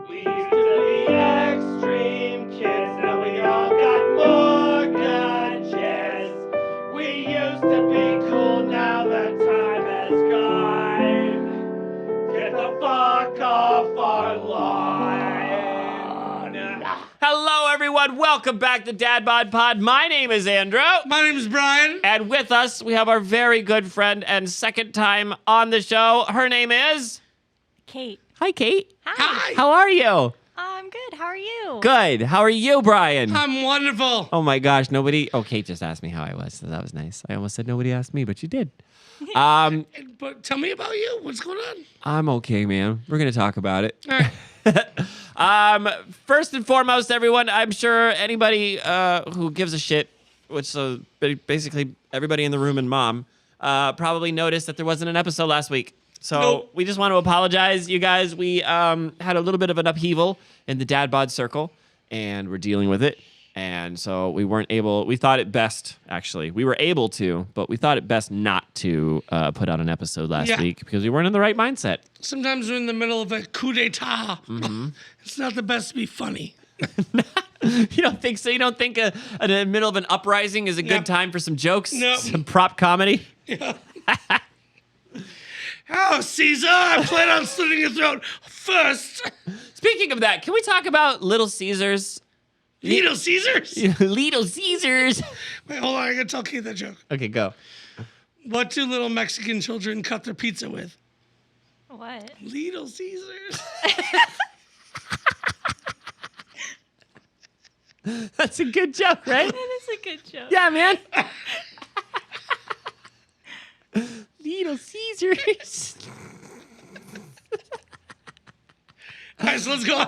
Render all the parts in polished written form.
We used to be extreme kids, now we all got mortgages. We used to be cool, now that time has gone. Get the fuck off our lawn. Hello, everyone. Welcome back to DadBodPod. My name is Andrew. My name is Brian. And with us, we have our very good friend and second time on the show. Her name is... Kait. Hi, Kait. Hi. How are you? I'm good. How are you? Good. How are you, Brian? I'm wonderful. Oh, my gosh. Nobody... Oh, Kait just asked me how I was, so that was nice. I almost said nobody asked me, but you did. But tell me about you. What's going on? I'm okay, man. We're going to talk about it. All right. First and foremost, everyone, I'm sure anybody who gives a shit, which basically everybody in the room and mom, probably noticed that there wasn't an episode last week. So Nope. we just want to apologize, you guys. We had a little bit of an upheaval in the DadBod circle, and we're dealing with it. And so we weren't able, we thought it best, actually. We were able to, but we thought it best not to put out an episode last week because we weren't in the right mindset. Sometimes we're in the middle of a coup d'etat. Mm-hmm. It's not the best to be funny. You don't think so? You don't think in the middle of an uprising is a good Nope. time for some jokes? Nope. Some prop comedy? Oh, Caesar, I plan on slitting your throat first. Speaking of that, can we talk about Little Caesars? Little Caesars? Little Caesars. Wait, hold on. I got to tell Keith that joke. Okay, go. What do little Mexican children cut their pizza with? What? Little Caesars. That's a good joke, right? That is a good joke. Yeah, man. Little Caesars. All right, so let's go.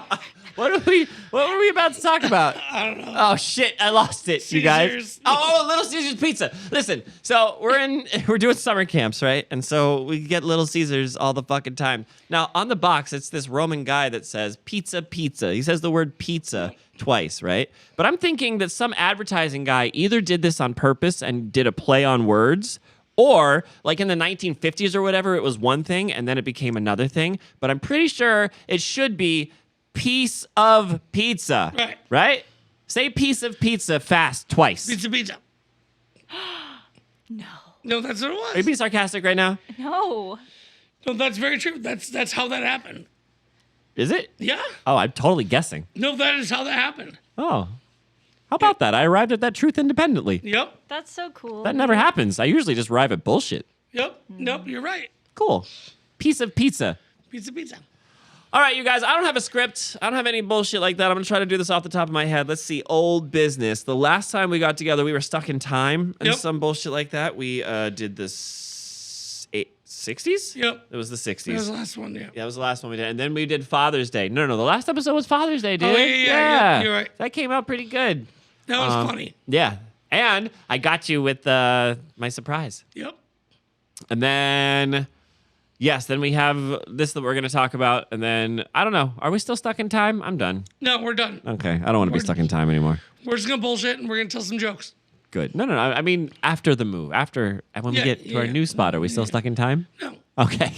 What were we about to talk about? I don't know. Oh shit, I lost it, you guys. Caesars. Oh, Little Caesars Pizza. Listen, so we're doing summer camps, right? And so we get Little Caesars all the fucking time. Now, on the box, it's this Roman guy that says pizza, pizza. He says the word pizza twice, right? But I'm thinking that some advertising guy either did this on purpose and did a play on words, or like in the 1950s or whatever, it was one thing and then it became another thing. But I'm pretty sure it should be piece of pizza. Right. Right? Say piece of pizza fast twice. Pizza, pizza. No. No, that's what it was. Are you being sarcastic right now? No. No, that's very true. That's how that happened. Is it? Yeah. Oh, I'm totally guessing. No, that is how that happened. Oh. How about that? I arrived at that truth independently. Yep. That's so cool. That never happens. I usually just arrive at bullshit. Yep. Nope, you're right. Cool. Piece of pizza. Pizza, pizza. All right, you guys, I don't have a script. I don't have any bullshit like that. I'm going to try to do this off the top of my head. Let's see. Old business. The last time we got together, we were stuck in time and Yep. some bullshit like that. We did the 60s? Yep. It was the 60s. That was the last one, yeah. Yeah, that was the last one we did. And then we did Father's Day. No, the last episode was Father's Day, dude. Oh, yeah, you're right. That came out pretty good. That was funny. Yeah. And I got you with my surprise. Yep. And then, yes, then we have this that we're going to talk about. And then, I don't know. Are we still stuck in time? I'm done. No, we're done. Okay. I don't want to be stuck in time anymore. We're just gonna bullshit and we're gonna tell some jokes. Good. No. I mean, after the move. When we Yeah, get to our yeah. new spot, are we still stuck in time? No. Okay.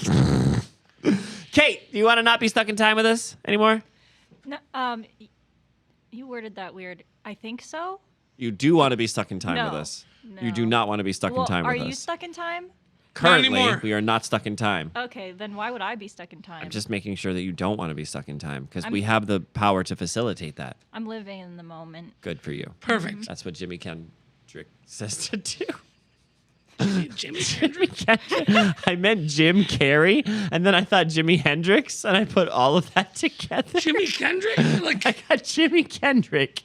Kait, do you want to not be stuck in time with us anymore? No, you worded that weird. I think so. You do want to be stuck in time with No. us. No. You do not want to be stuck in time are with us. you stuck in time? Currently, anymore. we are not stuck in time. Okay, then why would I be stuck in time? I'm just making sure that you don't want to be stuck in time because we have the power to facilitate that. I'm living in the moment. Good for you. Perfect. That's what Jimmy Kendrick says to do. Jimmy Kendrick. I meant Jim Carrey, and then I thought Jimi Hendrix, and I put all of that together. Jimmy Kendrick? I Like, got Jimi Kendrick.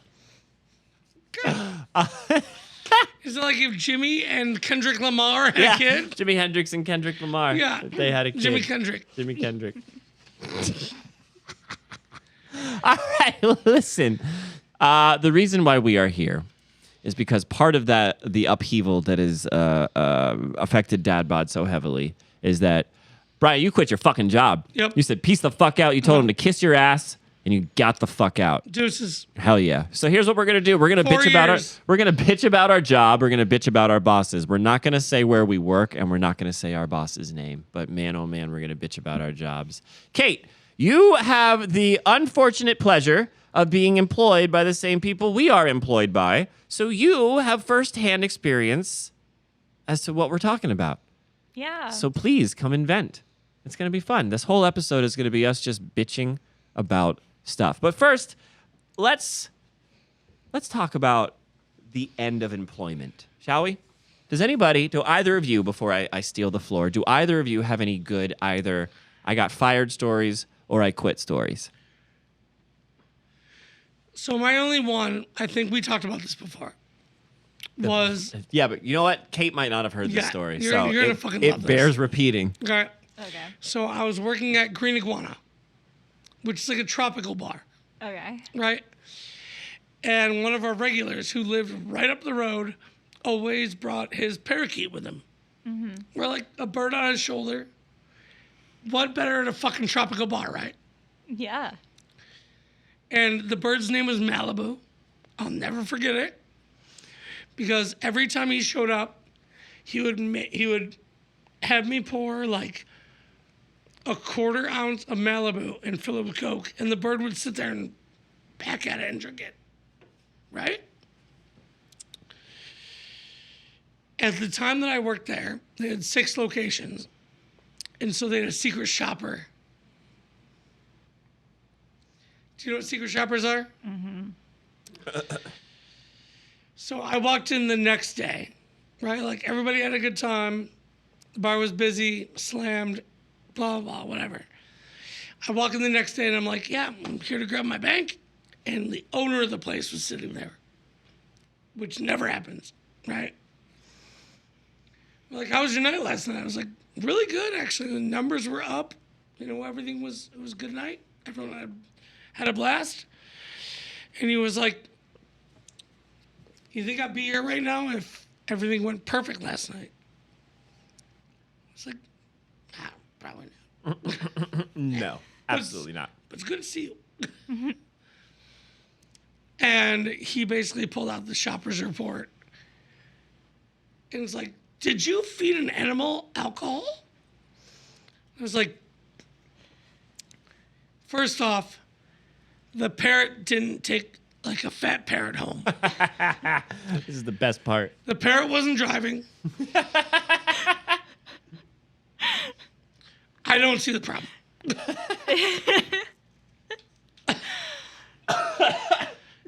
is it like if Jimmy and Kendrick Lamar had a kid? Jimi Hendrix and Kendrick Lamar. Yeah. If they had a kid. Jimmy Kendrick. Jimmy Kendrick. All right, listen. The reason why we are here is because part of the upheaval that has affected DadBod so heavily is that, Brian, you quit your fucking job. Yep. You said, peace the fuck out. You told him to kiss your ass, and you got the fuck out. Deuces. Hell yeah. So here's what we're gonna do. We're gonna 4 bitch about years. we're gonna bitch about our job. We're gonna bitch about our bosses. We're not gonna say where we work, and we're not gonna say our boss's name. But man, oh man, we're gonna bitch about our jobs. Kait, You have the unfortunate pleasure of being employed by the same people we are employed by. So you have firsthand experience as to what we're talking about. Yeah. So please come and vent. It's going to be fun. This whole episode is going to be us just bitching about stuff. But first, let's talk about the end of employment, shall we? Do either of you, before I steal the floor, do either of you have any good either I got fired stories or I quit stories? So my only one, I think we talked about this before, was Yeah, but you know what? Kate might not have heard this Yeah, story, you're so gonna fucking it love this. bears repeating. okay. Okay. So I was working at Green Iguana, which is like a tropical bar, Okay. right? And one of our regulars who lived right up the road always brought his parakeet with him. We're like a bird on his shoulder. What better at a fucking tropical bar, right? Yeah. And the bird's name was Malibu. I'll never forget it. Because every time he showed up, he would have me pour like a 1/4 ounce of Malibu and fill it with Coke, and the bird would sit there and peck at it and drink it. Right? At the time that I worked there, they had 6 locations. And so they had a secret shopper. Do you know what secret shoppers are? So I walked in the next day, right? Like everybody had a good time. The bar was busy, slammed, blah, blah, whatever. I walk in the next day and I'm like, yeah, I'm here to grab my bank. And the owner of the place was sitting there, which never happens, right? Like, how was your night last night? I was like, really good, actually. The numbers were up. You know, it was a good night. Everyone had a blast. And he was like, you think I'd be here right now if everything went perfect last night? I was like, probably not. No, absolutely not. But it's good to see you. And he basically pulled out the shopper's report. And was like, did you feed an animal alcohol? I was like, first off, the parrot didn't take like a fat parrot home. This is the best part. The parrot wasn't driving. I don't see the problem.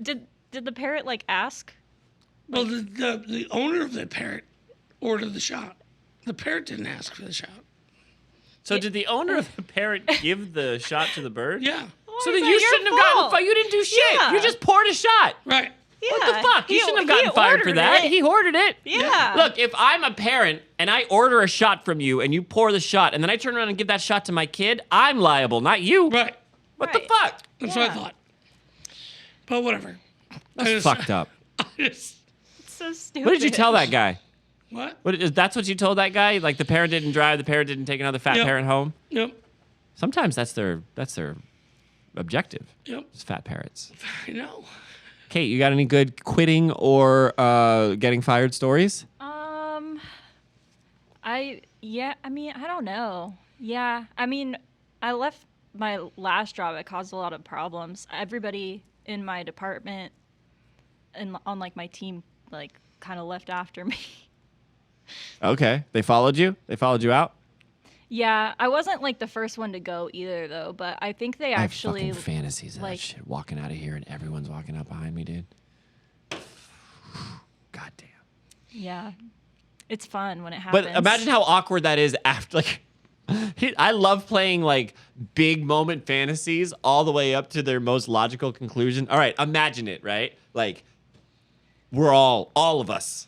Did the parrot like ask? Well, the owner of the parrot ordered the shot. The parrot didn't ask for the shot. So did the owner of the parrot give the shot to the bird? Yeah. So is then that you your shouldn't have gotten fault? fired. You didn't do shit. Yeah. You just poured a shot. Right. What the fuck? You shouldn't have he gotten fired for ordered that. it. He ordered it. Yeah. Look, if I'm a parent and I order a shot from you and you pour the shot and then I turn around and give that shot to my kid, I'm liable, not you. Right. What the Right. fuck? That's what I Yeah. thought. But whatever. That's fucked up. Just, It's so stupid. What did you tell that guy? what? That's what you told that guy? Like the parent didn't drive, the parent didn't take another fat Yep. parent home? Yep. Sometimes that's their objective. Yep. It's fat parrots. I know. Kate, you got any good quitting or getting fired stories? I don't know. Yeah, I mean, I left my last job. It caused a lot of problems. Everybody in my department and on like my team like kind of left after me. Okay. They followed you? They followed you out? Yeah, I wasn't like the first one to go either though, but I think they actually I have fucking fantasies of that like- shit. Walking out of here and everyone's walking out behind me, dude. God damn. yeah. It's fun when it happens. But imagine how awkward that is after, like, I love playing, like, big moment fantasies all the way up to their most logical conclusion. All right, imagine it, right? Like, we're all of us,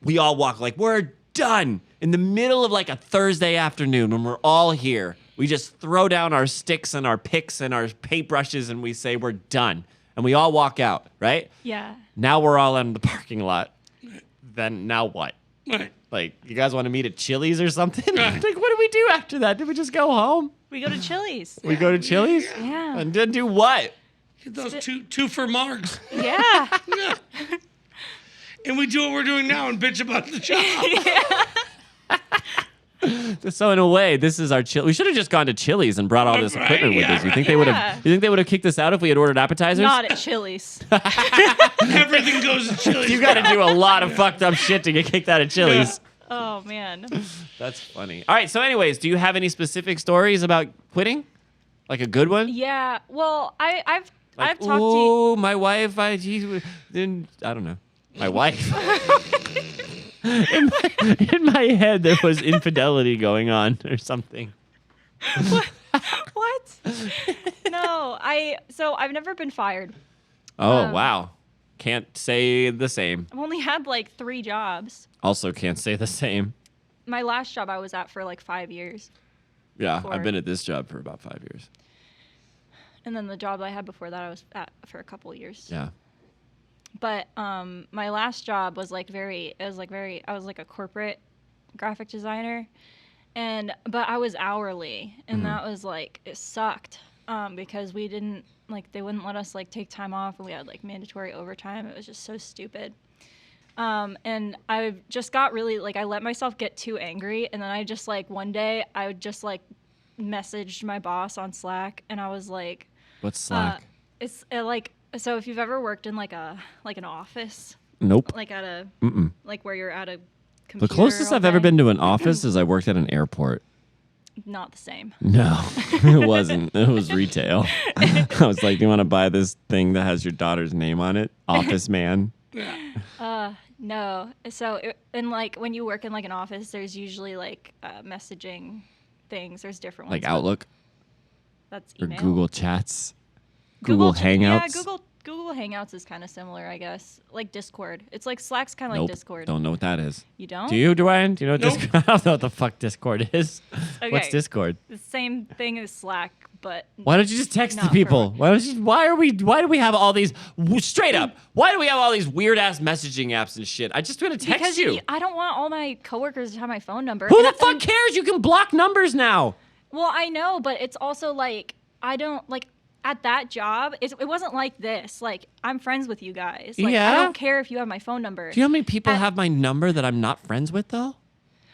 we all walk, like, we're done in the middle of, like, a Thursday afternoon when we're all here. We just throw down our sticks and our picks and our paintbrushes and we say we're done. And we all walk out, right? Yeah. Now we're all in the parking lot. Then now what? Right. Like, you guys want to meet at Chili's or something? Right. Like, what do we do after that? Did we just go home? We go to Chili's. We go to Chili's? Yeah. And then do what? Get those two for marks. Yeah. Yeah. And we do what we're doing now and bitch about the job. So in a way, this is our chill. We should have just gone to Chili's and brought all this Right, equipment with yeah, us. You think they would have? You think they would have kicked us out if we had ordered appetizers? Not at Chili's. Everything goes to Chili's. You got to do a lot of fucked up shit to get kicked out of Chili's. Oh man. That's funny. All right. So, anyways, do you have any specific stories about quitting? Like a good one? Yeah. Well, I've Like, talked to. ooh, my wife. I don't know. My wife. in my head, there was infidelity going on or something. What? No, I've never been fired. Oh, wow. Can't say the same. I've only had like 3 jobs. Also can't say the same. My last job I was at for like 5 years. Yeah, Before. I've been at this job for about 5 years. And then the job I had before that I was at for a couple years. Yeah. But my last job was I was like a corporate graphic designer, but I was hourly, and that was like, it sucked because we didn't, like, they wouldn't let us like take time off, and we had like mandatory overtime. It was just so stupid. And I just got really, like, I let myself get too angry, and then I just, like, one day I would just like messaged my boss on Slack, and I was like, What's Slack? it's like, so if you've ever worked in like an office, Nope. like at a Mm-mm. like where you're at a The computer closest all I've ever day, been to an office is I worked at an airport. not the same. No, it wasn't. It was retail. I was like, "Do you want to buy this thing that has your daughter's name on it?" Office man. No. So and like when you work in like an office, there's usually like messaging things. There's different ones. Like but Outlook That's or email. Google Chats. Google Hangouts. Yeah, Google Hangouts is kind of similar, I guess. Like Discord. It's like Slack's kind of Nope. like Discord. Don't know what that is. You don't? Do you, Dwayne? Do you know what Nope. Discord? I don't know what the fuck Discord is. Okay. What's Discord? The same thing as Slack, but Why don't you just text the Not for people? work. Why do we have all these straight up? Why do we have all these weird ass messaging apps and shit? I just want to text because you. I don't want all my coworkers to have my phone number. Who And the fuck cares? You can block numbers now. Well, I know, but it's also like I don't like at that job. It wasn't like this. Like I'm friends with you guys. Like, Yeah? I don't care if you have my phone number. Do you know how many people At- have my number that I'm not friends with though?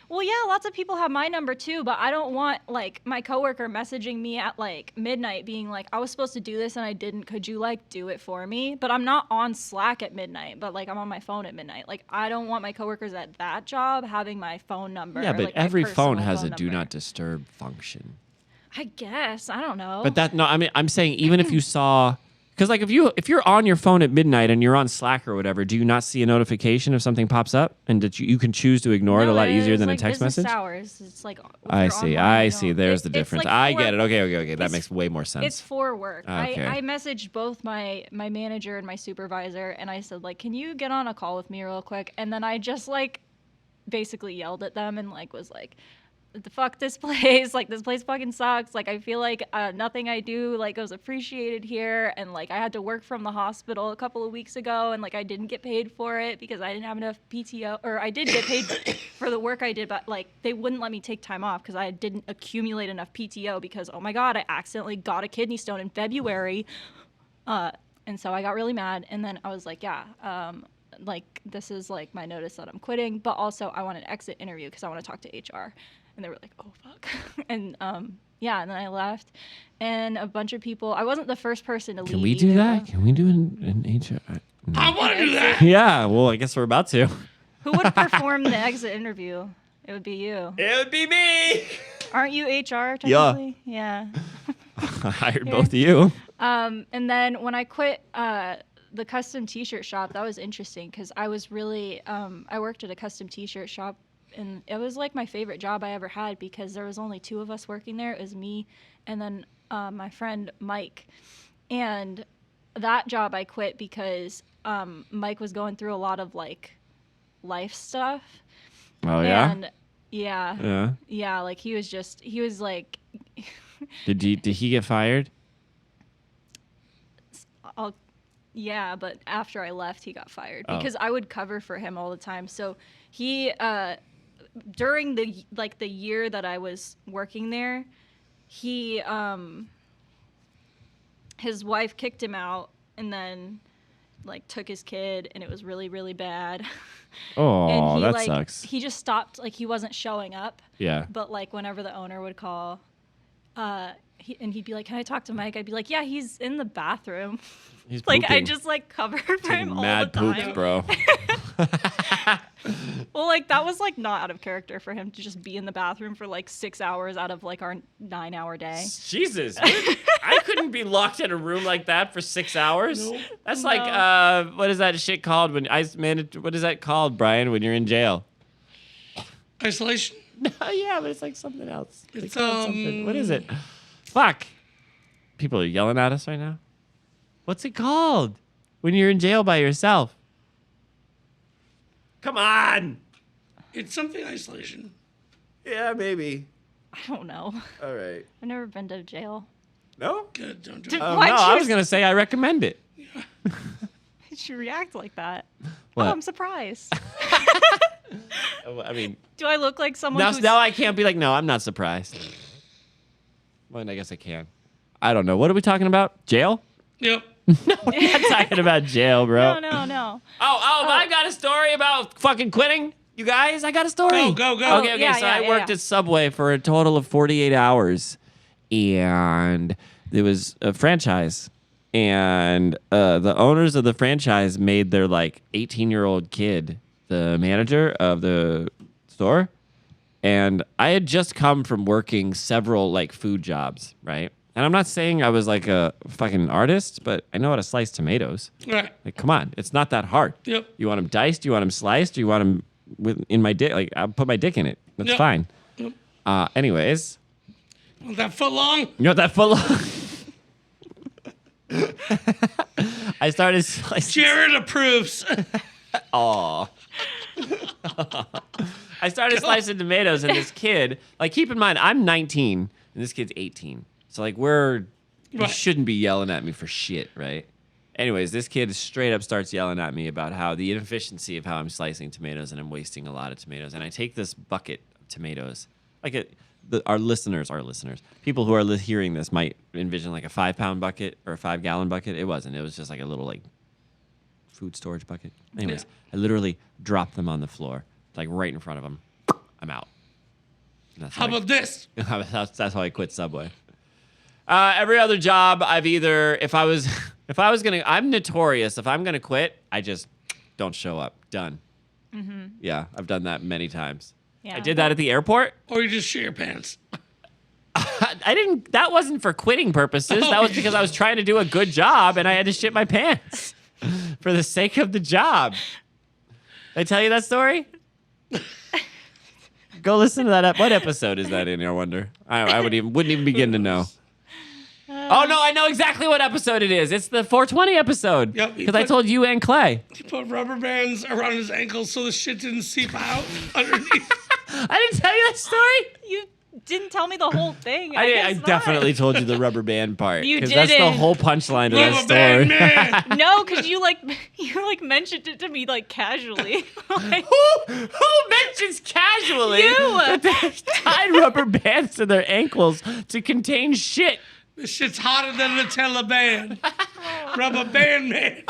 Well, yeah, lots of people have my number too, but I don't want like my coworker messaging me at like midnight being like, I was supposed to do this and I didn't. Could you like do it for me? But I'm not on Slack at midnight, but like I'm on my phone at midnight. Like I don't want my coworkers at that job having my phone number. Yeah, but like, my every phone personal has a phone do number. not disturb function. I guess. I don't know. But I'm saying even if you saw, because like if you're on your phone at midnight and you're on Slack or whatever, do you not see a notification if something pops up and that you can choose to ignore it a No, lot easier it's than like a text business message? Hours. It's like if I you're see. online, I you see. don't- There's the it's difference. like I for- get it. Okay. That it's- makes way more sense. It's for work. Okay. I messaged both my manager and my supervisor, and I said like, "Can you get on a call with me real quick?" And then I just like basically yelled at them and like was like, "The fuck this place! Like this place fucking sucks! Like I feel like nothing I do like goes appreciated here, and like I had to work from the hospital a couple of weeks ago, and like I didn't get paid for it because I didn't have enough PTO, or I did get paid for the work I did, but like they wouldn't let me take time off because I didn't accumulate enough PTO because oh my god, I accidentally got a kidney stone in February, and so I got really mad, and then I was like, yeah, like this is like my notice that I'm quitting, but also I want an exit interview because I want to talk to HR. And they were like, oh, fuck. And yeah, and then I left. And a bunch of people, I wasn't the first person to leave. Can we do either, that? though. Can we do an HR? I want to do that. Yeah, well, I guess we're about to. Who would perform the exit interview? It would be you. It would be me. Aren't you HR technically? Yeah. I hired both of you. And then when I quit the custom t-shirt shop, that was interesting because I was really, I worked at a custom t-shirt shop. And it was like my favorite job I ever had because there was only 2 of us working there. It was me and then my friend Mike. And that job I quit because Mike was going through a lot of like life stuff. Oh yeah. And yeah. Yeah. Yeah, like he was like Did he get fired? yeah, but after I left he got fired Oh. because I would cover for him all the time. So he during the year that I was working there, he his wife kicked him out, and then like took his kid, and it was really, really bad. Oh, And he that like sucks. he just stopped, like he wasn't showing up. Yeah. But like whenever the owner would call, he'd be like, "Can I talk to Mike?" I'd be like, "Yeah, he's in the bathroom." He's Like I pooping. just like cover for Taking him all mad the poops, time. bro. Well, like that was like not out of character for him to just be in the bathroom for like 6 hours out of like our 9-hour day. Jesus, I couldn't be locked in a room like that for 6 hours. Nope. That's like what is that shit called when what is that called, Brian, when you're in jail? Isolation. Yeah, but it's like something else. They It's, call it something. What is it? Fuck. People are yelling at us right now. What's it called when you're in jail by yourself? Come on. It's something isolation. Yeah, maybe. I don't know. All right. I've never been to jail. No? Good. Don't do Did- it. No, Why'd I you- was going to say I recommend it. Did you react like that? What? Oh, I'm surprised. I mean, Do I look like someone who's now I can't be like, no, I'm not surprised. Well, I guess I can. I don't know. What are we talking about? Jail? Yep. We're not talking about jail, bro. No. I got a story about fucking quitting. You guys, I got a story. Go. Okay. Yeah, So yeah, I yeah, worked yeah. at Subway for a total of 48 hours, and there was a franchise, and the owners of the franchise made their like 18-year-old kid the manager of the store, and I had just come from working several like food jobs, right? And I'm not saying I was like a fucking artist, but I know how to slice tomatoes. All right. Like, come on, it's not that hard. Yep. You want them diced? You want them sliced? Or you want them in my dick? Like, I'll put my dick in it. That's Yep. fine. Yep. Anyways, Want that foot long? you know what that foot long? I started slicing. Jared approves. Aw. I started slicing tomatoes, and this kid, like, keep in mind, I'm 19, and this kid's 18. So, like, you Right. shouldn't be yelling at me for shit, right? Anyways, this kid straight up starts yelling at me about how the inefficiency of how I'm slicing tomatoes, and I'm wasting a lot of tomatoes. And I take this bucket of tomatoes, like our listeners, people who are hearing this might envision like a 5-pound bucket or a 5-gallon bucket. It wasn't. It was just like a little like food storage bucket. Anyways, I literally dropped them on the floor, like right in front of them. I'm out. And that's How about this? that's how I quit Subway. Every other job, I've either I'm notorious. If I'm gonna quit, I just don't show up. Done. Mm-hmm. Yeah, I've done that many times. Yeah. I did that at the airport. Or you just shit your pants. I didn't. That wasn't for quitting purposes. That was because I was trying to do a good job and I had to shit my pants for the sake of the job. Did I tell you that story? Go listen to that. What episode is that in? I wonder. I wouldn't even begin to know. Oh no, I know exactly what episode it is. It's the 420 episode. Yep, Because I told you and Clay. He put rubber bands around his ankles so the shit didn't seep out underneath. I didn't tell you that story. You didn't tell me the whole thing. I guess not. definitely told you the rubber band part. You Because that's the didn't. whole punchline to that Rubber story. band man. No, because you mentioned it to me like casually. Like, Who mentions casually You. that they tied rubber bands to their ankles to contain shit? This shit's hotter than the Taliban. Rubber band man.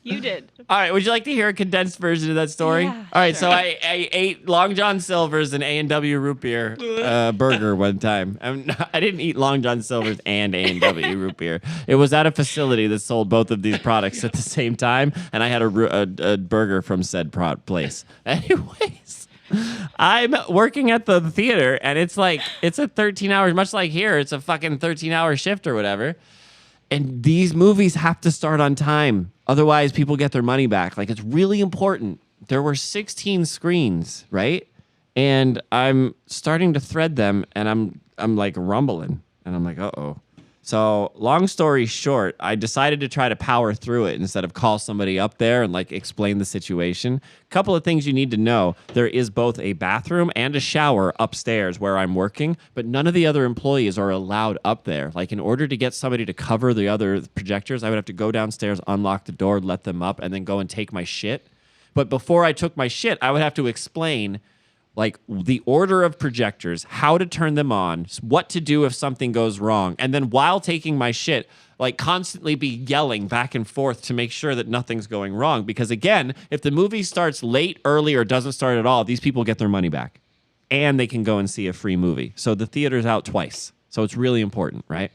you did. All right, would you like to hear a condensed version of that story? Yeah, All right, so I ate Long John Silver's and A&W root beer burger one time. I didn't eat Long John Silver's and A&W root beer. It was at a facility that sold both of these products at the same time, and I had a burger from said place. Anyways, I'm working at the theater, and it's a 13 hours, much like here, it's a fucking 13-hour shift or whatever. And these movies have to start on time. Otherwise, people get their money back. Like, it's really important. There were 16 screens, right? And I'm starting to thread them, and I'm like rumbling. And I'm like, uh-oh. So, long story short, I decided to try to power through it instead of call somebody up there and like explain the situation. Couple of things you need to know. There is both a bathroom and a shower upstairs where I'm working, but none of the other employees are allowed up there. Like, in order to get somebody to cover the other projectors, I would have to go downstairs, unlock the door, let them up, and then go and take my shit. But before I took my shit, I would have to explain like the order of projectors, how to turn them on, what to do if something goes wrong, and then while taking my shit, like constantly be yelling back and forth to make sure that nothing's going wrong. Because again, if the movie starts late, early, or doesn't start at all, these people get their money back and they can go and see a free movie. So the theater's out twice. So it's really important, right?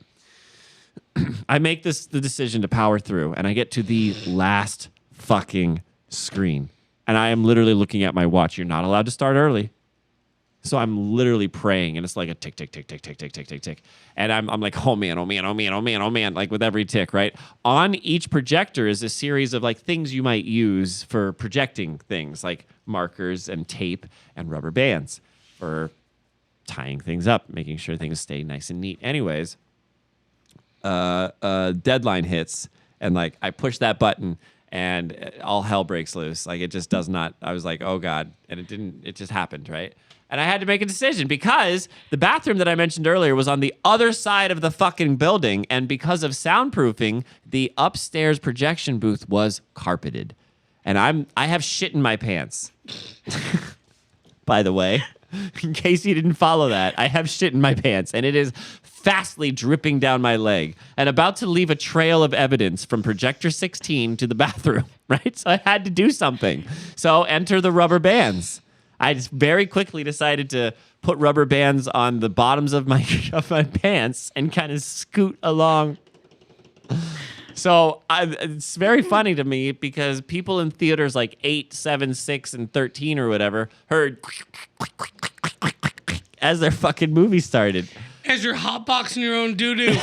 I make the decision to power through, and I get to the last fucking screen. And I am literally looking at my watch. You're not allowed to start early. So I'm literally praying, and it's like a tick, tick, tick, tick, tick, tick, tick, tick, tick. And I'm like, oh man, oh man, oh man, oh man, oh man, like with every tick, right? On each projector is a series of like things you might use for projecting things, like markers and tape and rubber bands for tying things up, making sure things stay nice and neat. Anyways, deadline hits, and like I push that button, and all hell breaks loose. Like it just does not. I was like, oh God, and it didn't. It just happened, right? And I had to make a decision because the bathroom that I mentioned earlier was on the other side of the fucking building. And because of soundproofing, the upstairs projection booth was carpeted. And I have shit in my pants. By the way, in case you didn't follow that, I have shit in my pants. And it is fastly dripping down my leg and about to leave a trail of evidence from projector 16 to the bathroom, right? So I had to do something. So enter the rubber bands. I just very quickly decided to put rubber bands on the bottoms of my pants and kind of scoot along. So it's very funny to me because people in theaters like 8, 7, 6, and 13 or whatever heard as their fucking movie started. As you're hotboxing your own doo-doo.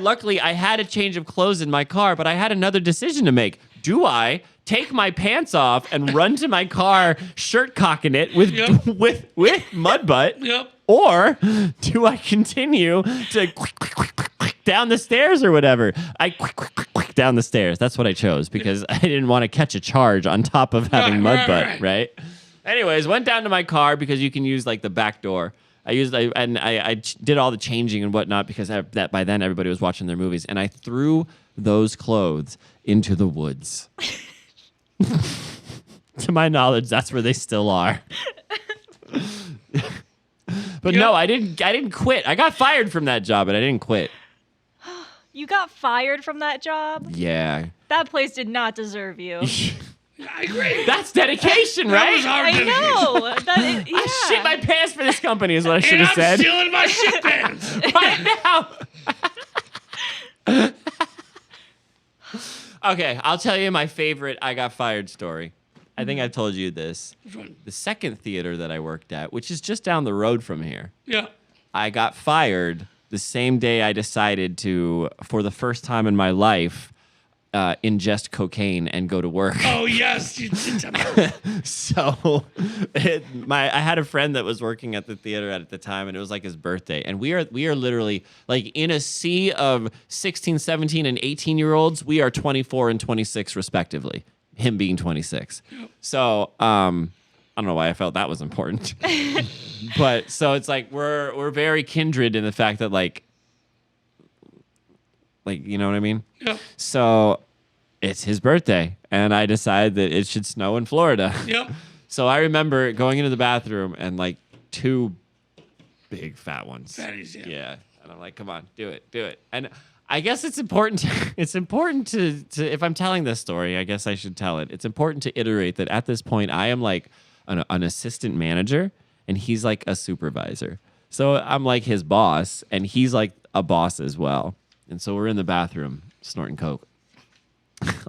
Luckily, I had a change of clothes in my car, but I had another decision to make. Do I take my pants off and run to my car, shirt cocking it with mud butt? Yep. Or do I continue to down the stairs or whatever? I down the stairs. That's what I chose because I didn't want to catch a charge on top of having mud butt, right? Anyways, went down to my car because you can use like the back door. I did all the changing and whatnot because that by then everybody was watching their movies, and I threw those clothes into the woods. To my knowledge, that's where they still are. But no, I didn't quit. I got fired from that job, but I didn't quit. You got fired from that job? Yeah. That place did not deserve you. I agree. That's dedication, right? That was hard I dedication. know. Yeah. I shit my pants for this company is what I should have And I'm said. stealing my shit pants. Right now. Okay, I'll tell you my favorite I got fired story. I think I told you this. Which one? The second theater that I worked at, which is just down the road from here, Yeah. I got fired the same day I decided to, for the first time in my life, ingest cocaine and go to work. Oh, yes. You did tell me. So I had a friend that was working at the theater at the time, and it was like his birthday. And we are literally like in a sea of 16, 17, and 18-year-olds. We are 24 and 26 respectively, him being 26. So I don't know why I felt that was important. But so it's like we're very kindred in the fact that like you know what I mean? Yep. So it's his birthday, and I decided that it should snow in Florida. Yep. So I remember going into the bathroom and like 2 big fat ones. Fatties, yeah. Yeah. And I'm like, come on, do it. And I guess it's important to if I'm telling this story, I guess I should tell it. It's important to iterate that at this point I am like an assistant manager and he's like a supervisor. So I'm like his boss and he's like a boss as well. And so we're in the bathroom snorting coke.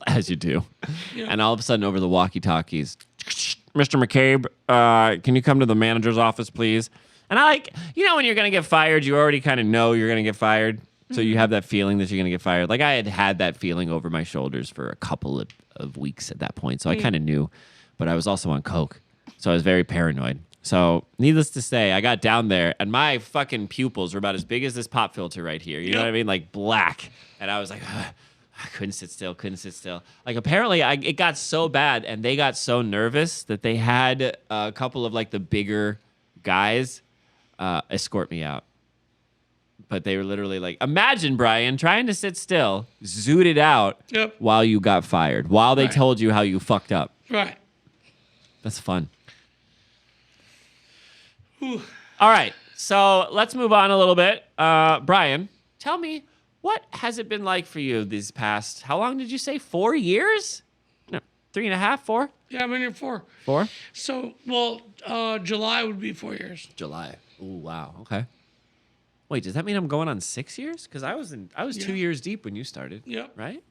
As you do. Yeah. And all of a sudden over the walkie-talkies, Mr. McCabe, can you come to the manager's office, please? And I like, you know, when you're going to get fired, you already kind of know you're going to get fired. So you have that feeling that you're going to get fired. Like I had that feeling over my shoulders for a couple of weeks at that point. So I kind of knew, but I was also on coke. So I was very paranoid. So needless to say, I got down there and my fucking pupils were about as big as this pop filter right here. You know what I mean? Like black. And I was like, I couldn't sit still. Like apparently it got so bad and they got so nervous that they had a couple of like the bigger guys escort me out. But they were literally like, imagine, Brian, trying to sit still, zooted out while you got fired, while they told you how you fucked up. Right. That's fun. Ooh. All right, so let's move on a little bit. Brian, tell me, what has it been like for you these past, how long did you say, 4 years? No, 3.5, 4? Yeah, I've been here 4. 4? So, July would be 4 years. July. Ooh, wow. Okay. Wait, does that mean I'm going on 6 years? Because I was 2 years deep when you started. Yep. Right?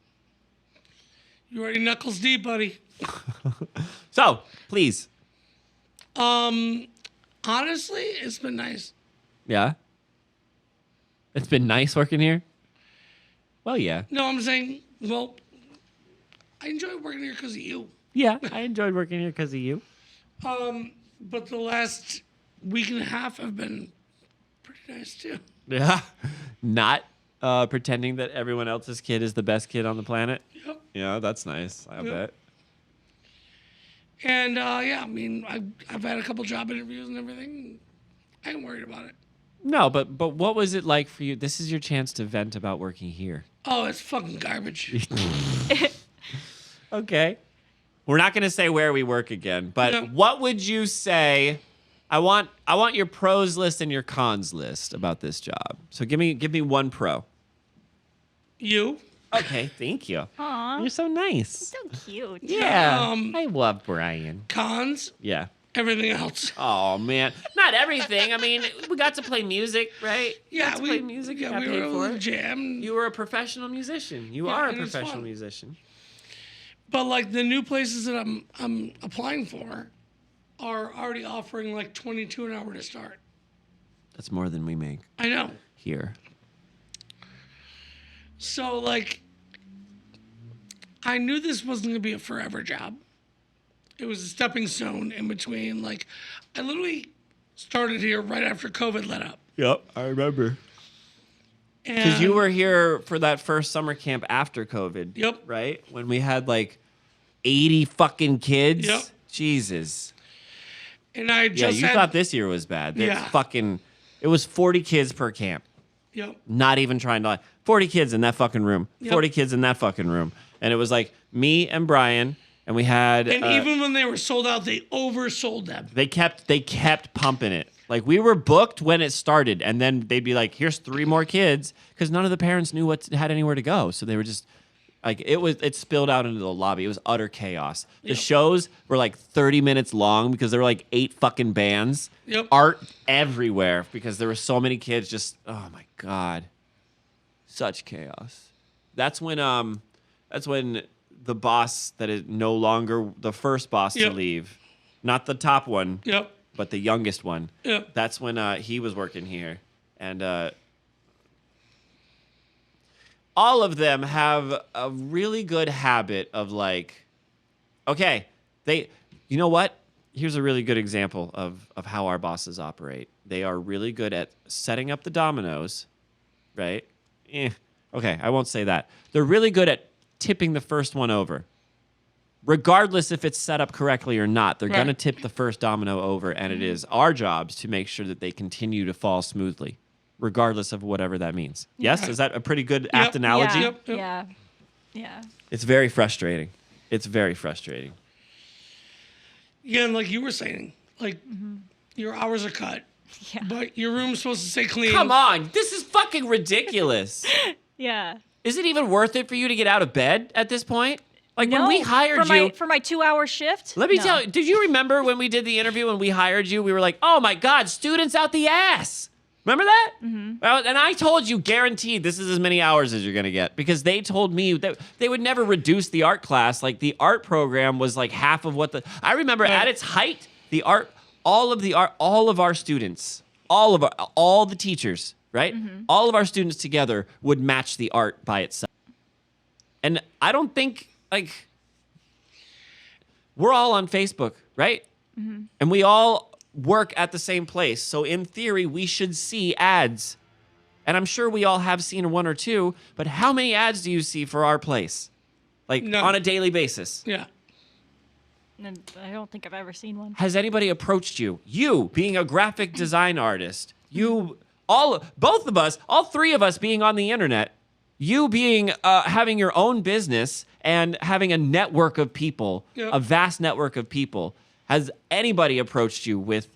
You're already knuckles deep, buddy. So, please. Honestly, it's been nice. Yeah. It's been nice working here. Well, yeah. No, I'm saying, well, I enjoy working here because of you. Yeah, I enjoyed working here because of you. But the last week and a half have been pretty nice too. Yeah. Not pretending that everyone else's kid is the best kid on the planet. Yep. Yeah, that's nice. I bet. And yeah, I mean, I've had a couple job interviews and everything. I ain't worried about it. No, but what was it like for you? This is your chance to vent about working here. Oh, it's fucking garbage. Okay. We're not going to say where we work again, but No. what would you say? I want your pros list and your cons list about this job. So give me one pro. You? Okay, thank you. Aw, You're so nice. so cute. Yeah. I love Brian. Cons? Yeah. Everything else. Oh man, not everything. I mean, we got to play music, right? Yeah, got to play music. Yeah, got we paid were able for to it. jam. You were a professional musician. You Yeah, are a and it's professional fun. musician. But like the new places that I'm applying for are already offering like 22 an hour to start. That's more than we make I know. here. So like I knew this wasn't gonna be a forever job. It was a stepping stone in between. Like I literally started here right after COVID let up. Yep, I remember. Because And you were here for that first summer camp after COVID. Yep. Right? When we had like 80 fucking kids. Yep. Jesus. and I Yeah, just you had thought this year was bad. That's Yeah. fucking. It was 40 kids per camp. Yep. Not even trying to lie. 40 kids in that fucking room. Yep. 40 kids in that fucking room. And it was like me and Brian, and we had. And even when they were sold out, they oversold them. They kept pumping it. Like we were booked when it started, and then they'd be like, "Here's 3 more kids," because none of the parents knew had anywhere to go. So they were just like, it spilled out into the lobby. It was utter chaos. The Yep. shows were like 30 minutes long because there were like 8 fucking bands. Yep. Art everywhere because there were so many kids. Just oh my god, such chaos. That's when the boss that is no longer the first boss to Yep. leave, not the top one. Yep. But the youngest one. Yep. That's when he was working here. And all of them have a really good habit of like, okay, you know what? Here's a really good example of how our bosses operate. They are really good at setting up the dominoes, right? Okay, I won't say that. They're really good at tipping the first one over. Regardless if it's set up correctly or not, they're Right. going to tip the first domino over, and it is our jobs to make sure that they continue to fall smoothly, regardless of whatever that means. Yes? Right. Is that a pretty good apt analogy? Yeah. Yep, yep. Yeah. Yeah. It's very frustrating. It's very frustrating. Yeah, and like you were saying, like your hours are cut, Yeah. but your room's supposed to stay clean. Come on. This is fucking ridiculous. Yeah. Is it even worth it for you to get out of bed at this point? Like when No, we hired for you. for my 2-hour shift. Let me No. tell you, did you remember when we did the interview when we hired you? We were like, oh my God, students out the ass. Remember that? Mm-hmm. Well, and I told you, guaranteed, this is as many hours as you're going to get because they told me that they would never reduce the art class. Like the art program was like half of what I remember at its height, all of our students, all the teachers, right? Mm-hmm. All of our students together would match the art by itself. And I don't think, like, we're all on Facebook, right? Mm-hmm. And we all work at the same place. So in theory, we should see ads. And I'm sure we all have seen 1 or 2, but how many ads do you see for our place? Like None. on a daily basis? Yeah. And I don't think I've ever seen one. Has anybody approached you? You being a graphic design artist, both of us, all 3 of us being on the internet, you being having your own business and having a network of people, Yep. a vast network of people. Has anybody approached you with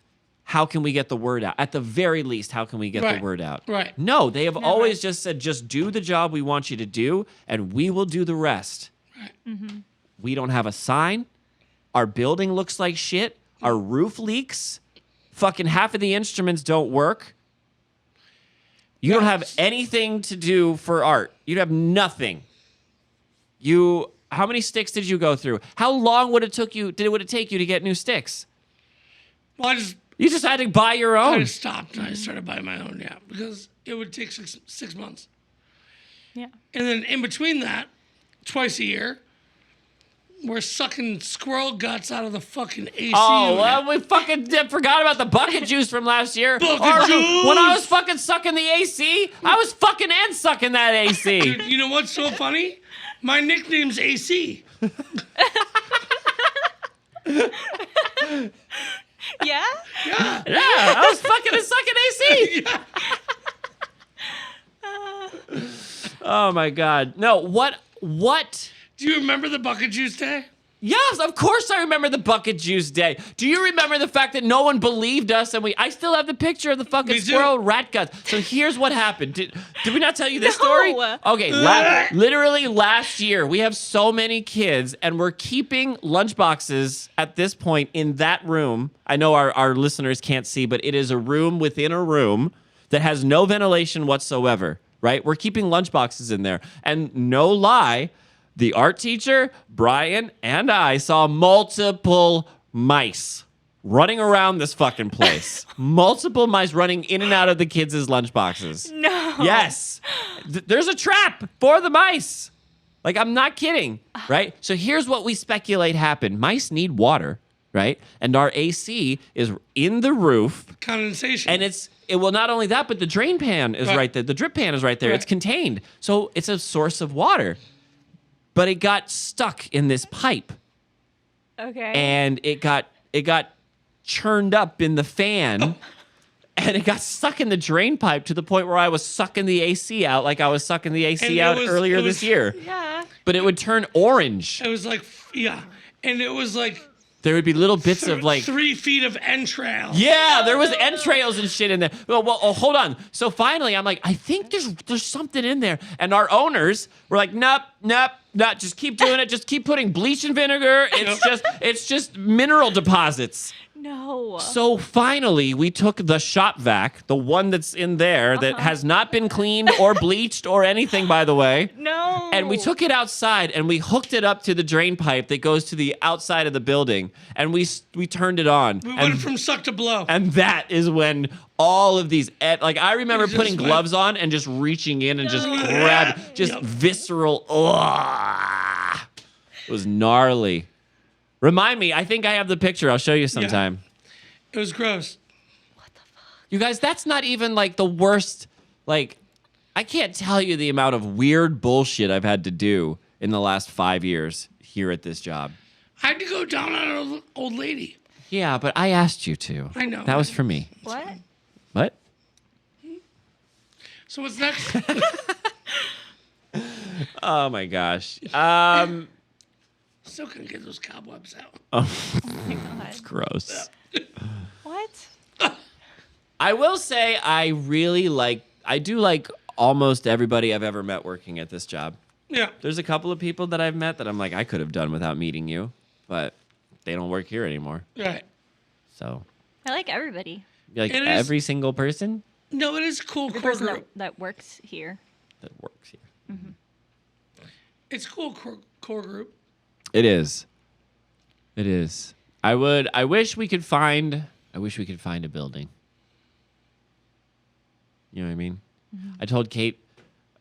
how can we get the word out? At the very least, how can we get the word out? Right. No, they have always just said, just do the job we want you to do, and we will do the rest. Right. We don't have a sign. Our building looks like shit. Our roof leaks. Fucking half of the instruments don't work. You don't have anything to do for art. You have nothing. How many sticks did you go through? How long would it take you to get new sticks? Well, You just had to buy your own. I just stopped and I started buying my own, because it would take 6 months. Yeah. And then in between that, twice a year, we're sucking squirrel guts out of the fucking AC Oh, unit. well, we fucking forgot about the bucket juice from last year. Bucket juice! When I was fucking sucking the AC, I was fucking and sucking that AC. Dude, you know what's so funny? My nickname's AC. Yeah? Yeah. Yeah, I was fucking and sucking AC. Oh my God. No, what? Do you remember the bucket juice day? Yes, of course I remember the bucket juice day. Do you remember the fact that no one believed us and I still have the picture of the fucking Me too. squirrel rat guts. So here's what happened. Did we not tell you this No. story? Okay, literally last year, we have so many kids and we're keeping lunchboxes at this point in that room. I know our listeners can't see, but it is a room within a room that has no ventilation whatsoever, right? We're keeping lunchboxes in there. And no lie, the art teacher, Brian, and I saw multiple mice running around this fucking place. Multiple mice running in and out of the kids' lunchboxes. No. Yes. There's a trap for the mice. Like, I'm not kidding, right? So here's what we speculate happened. Mice need water, right? And our AC is in the roof. Condensation. And well, not only that, but the drain pan is right there. The drip pan is right there. Right. It's contained. So it's a source of water. But it got stuck in this pipe. Okay. And it got churned up in the fan. And it got stuck in the drain pipe to the point where I was sucking the AC out like I was sucking the AC out earlier this year. Yeah. But it would turn orange. It was like, and it was like There would be little bits of like 3 feet of entrails. Yeah, there was entrails and shit in there. Well, hold on. So finally, I'm like, I think there's something in there. And our owners were like, nope. Just keep doing it. Just keep putting bleach and vinegar. It's just mineral deposits. No. So finally, we took the shop vac, the one that's in there that has not been cleaned or bleached or anything, by the way. No. And we took it outside and we hooked it up to the drain pipe that goes to the outside of the building. And we turned it on. We went from suck to blow. And that is when all of these, like I remember just putting went- gloves on and just reaching in and just grab, just visceral. Ugh. It was gnarly. Remind me, I think I have the picture. I'll show you sometime. It was gross. You guys, that's not even like the worst. Like, I can't tell you the amount of weird bullshit I've had to do in the last 5 years here at this job. I had to go down on an old lady. Yeah, but I asked you to. I know. That was for me. What? What? So what's next? Oh my gosh. Still couldn't get those cobwebs out. Oh my God. Gross. What? I will say I do like almost everybody I've ever met working at this job. Yeah. There's a couple of people that I've met that I'm like, I could have done without meeting you, but they don't work here anymore. Right. So, I like everybody. like It is- every single person No, it is a cool The core person group. that works here. that works here. It's a cool core group. It is. It is. I wish we could find a building. You know what I mean? I told Kait,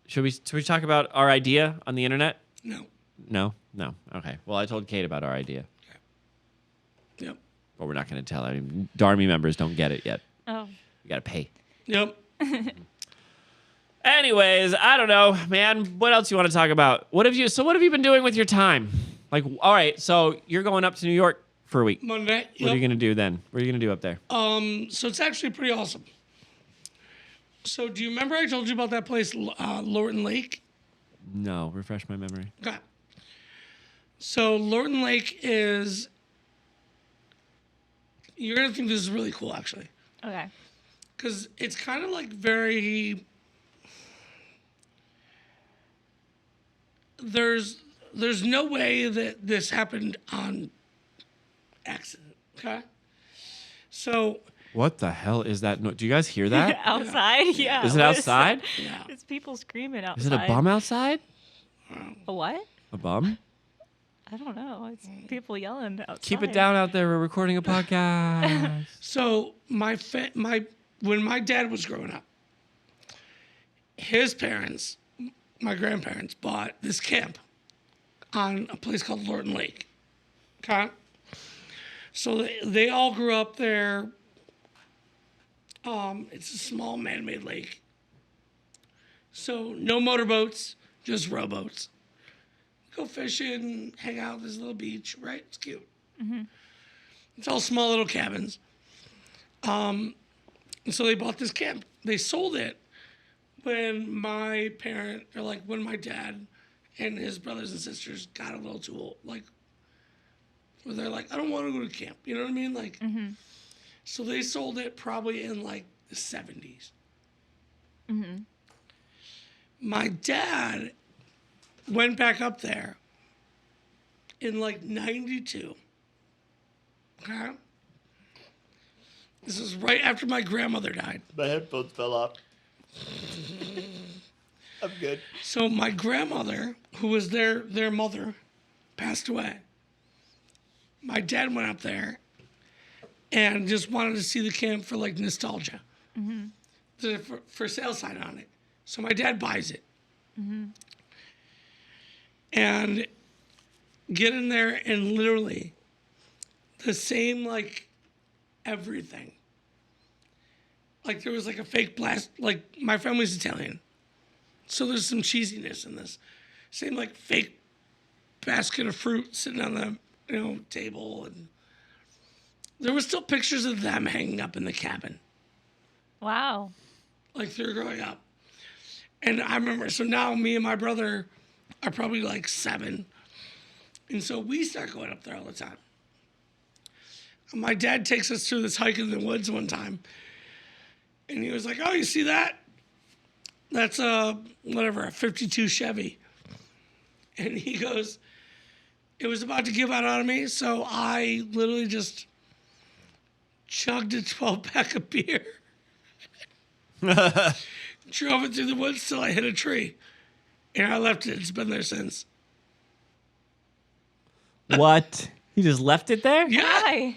should we talk about our idea on the internet? No. No. Okay. Well, I told Kait about our idea, Yep. but we're not going to tell. I mean, Darmy members don't get it yet. Oh. We got to pay. Yep. Anyways, I don't know, man. What else you want to talk about? What have you been doing with your time? Like, all right, so you're going up to New York for a week. Monday. What are you going to do then? What are you going to do up there? So it's actually pretty awesome. So do you remember I told you about that place, Lorton Lake? No, refresh my memory. Okay. So Lorton Lake is you're gonna think this is really cool, actually, Okay. because it's kind of like very. There's no way that this happened on accident. Okay, so What the hell is that? Do you guys hear that? Outside? Yeah. Is it what outside? yeah, It's people screaming outside. Is it a bum outside? A what? A bum? I don't know. It's people yelling outside. Keep it down out there. We're recording a podcast. so when my dad was growing up, his parents, my grandparents, bought this camp on a place called Lorton Lake. Okay, so they all grew up there. It's a small man-made lake. So no motorboats, just rowboats. Go fishing, hang out at this little beach, right? It's cute. It's all small little cabins. And so they bought this camp. They sold it when when my dad and his brothers and sisters got a little too old. Like, where they're like, I don't want to go to camp. You know what I mean? Like, so they sold it probably in like the 70s. My dad went back up there in like 92. Okay? This is right after my grandmother died. My headphones fell off. I'm good. So my grandmother, who was their mother, passed away. My dad went up there and just wanted to see the camp for like nostalgia. For sale sign on it. So my dad buys it. And get in there and literally the same like everything. Like there was like a fake blast, like my family's Italian. So there's some cheesiness in this. Same like fake basket of fruit sitting on the table, and there were still pictures of them hanging up in the cabin. Wow. Like they're growing up. And I remember, so now me and my brother are probably like 7. And so we start going up there all the time. And my dad takes us through this hike in the woods one time. And he was like, oh, you see that? That's a 52 Chevy. And he goes, it was about to give out on me. So I literally just chugged a 12-pack of beer. Drove it through the woods till I hit a tree. And I left it. It's been there since. What? You just left it there? Yeah. Why?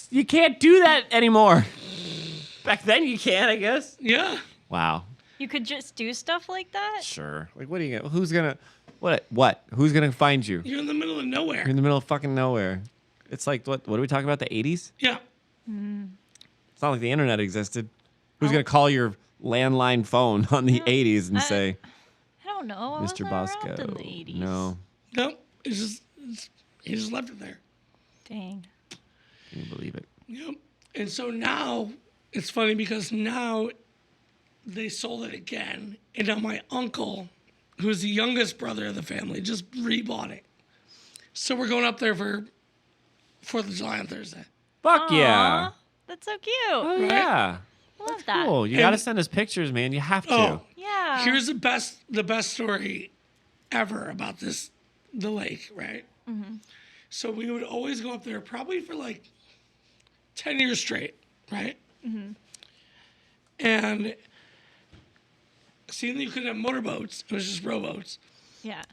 You can't do that anymore. Back then you can, I guess. Yeah. Wow. You could just do stuff like that? Sure. Like, what are you gonna? Who's gonna? What? Who's gonna find you? You're in the middle of nowhere. You're in the middle of fucking nowhere. It's like what? What are we talking about? The 80s? Yeah. It's not like the internet existed. Who's gonna call your landline phone on the 80s and say, I don't know. I Mr. wasn't Bosco? around in the 80s. No. No. He just left it there. Dang. Can you believe it? Yep. And so now, it's funny because now they sold it again. And now my uncle, who's the youngest brother of the family, just rebought it. So we're going up there for 4th of July on Thursday. Fuck yeah. Aw, that's so cute. Oh Right? yeah. I love that. Cool. You And- gotta send us pictures, man. You have to. Oh, Yeah. here's the best story ever about the lake, right? So we would always go up there probably for like 10 years straight, right? And seeing that you couldn't have motorboats, it was just rowboats. Yeah.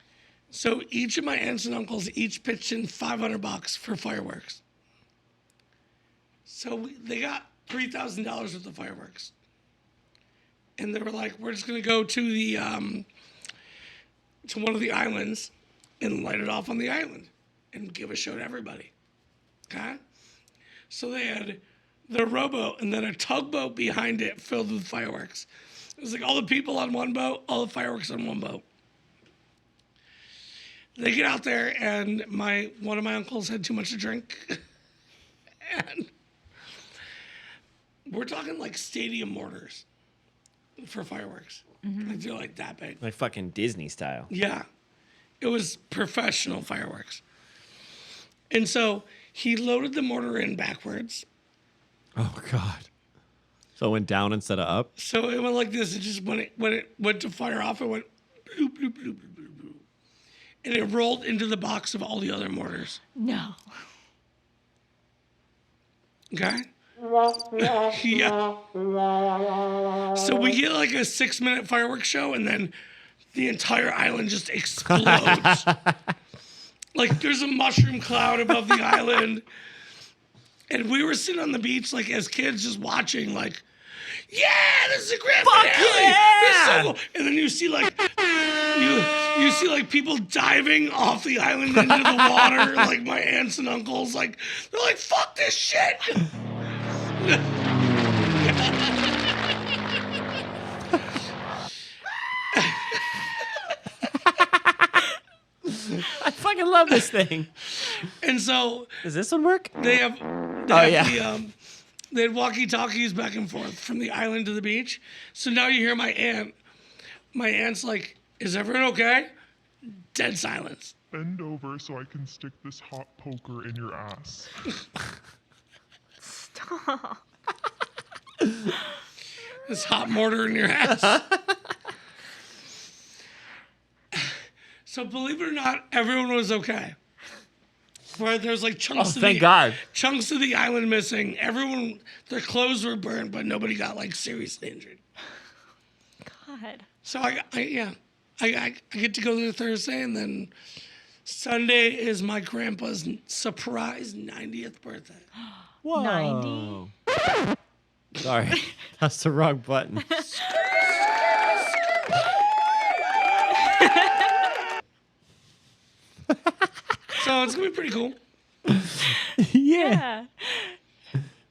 So each of my aunts and uncles each pitched in $500 for fireworks. So they got $3,000 worth of fireworks. And they were like, we're just gonna go to the to one of the islands and light it off on the island and give a show to everybody. Okay? So they had their rowboat and then a tugboat behind it filled with fireworks. It was like all the people on one boat, all the fireworks on one boat. They get out there and one of my uncles had too much to drink. And we're talking like stadium mortars for fireworks. Like they're like that big. Like fucking Disney style. Yeah. It was professional fireworks. And so He loaded the mortar in backwards. Oh God. So it went down instead of up. So it went like this. It just when it went to fire off, it went bloop, bloop, bloop, bloop, bloop, bloop. And it rolled into the box of all the other mortars. No. Okay? Yeah. So we get like a 6-minute fireworks show, and then the entire island just explodes. Like there's a mushroom cloud above the island. And we were sitting on the beach, like as kids, just watching, like, yeah, this is a grand finale. yeah! This is so cool. And then you see like you see like people diving off the island into the water, like my aunts and uncles, like they're like, fuck this shit. I fucking love this thing. And so Does this one work? they have yeah. they had walkie-talkies back and forth from the island to the beach. So now you hear my aunt. My aunt's like, is everyone okay? Dead silence. Bend over so I can stick this hot poker in your ass. Stop. This hot mortar in your ass. So believe it or not, everyone was okay. Right? There's like chunks of Thank God. chunks of the island missing. Everyone, their clothes were burned, but nobody got like seriously injured. God. So I get to go there Thursday, and then Sunday is my grandpa's surprise 90th birthday. Whoa. 90? Sorry, that's the wrong button. So it's gonna be pretty cool. Yeah,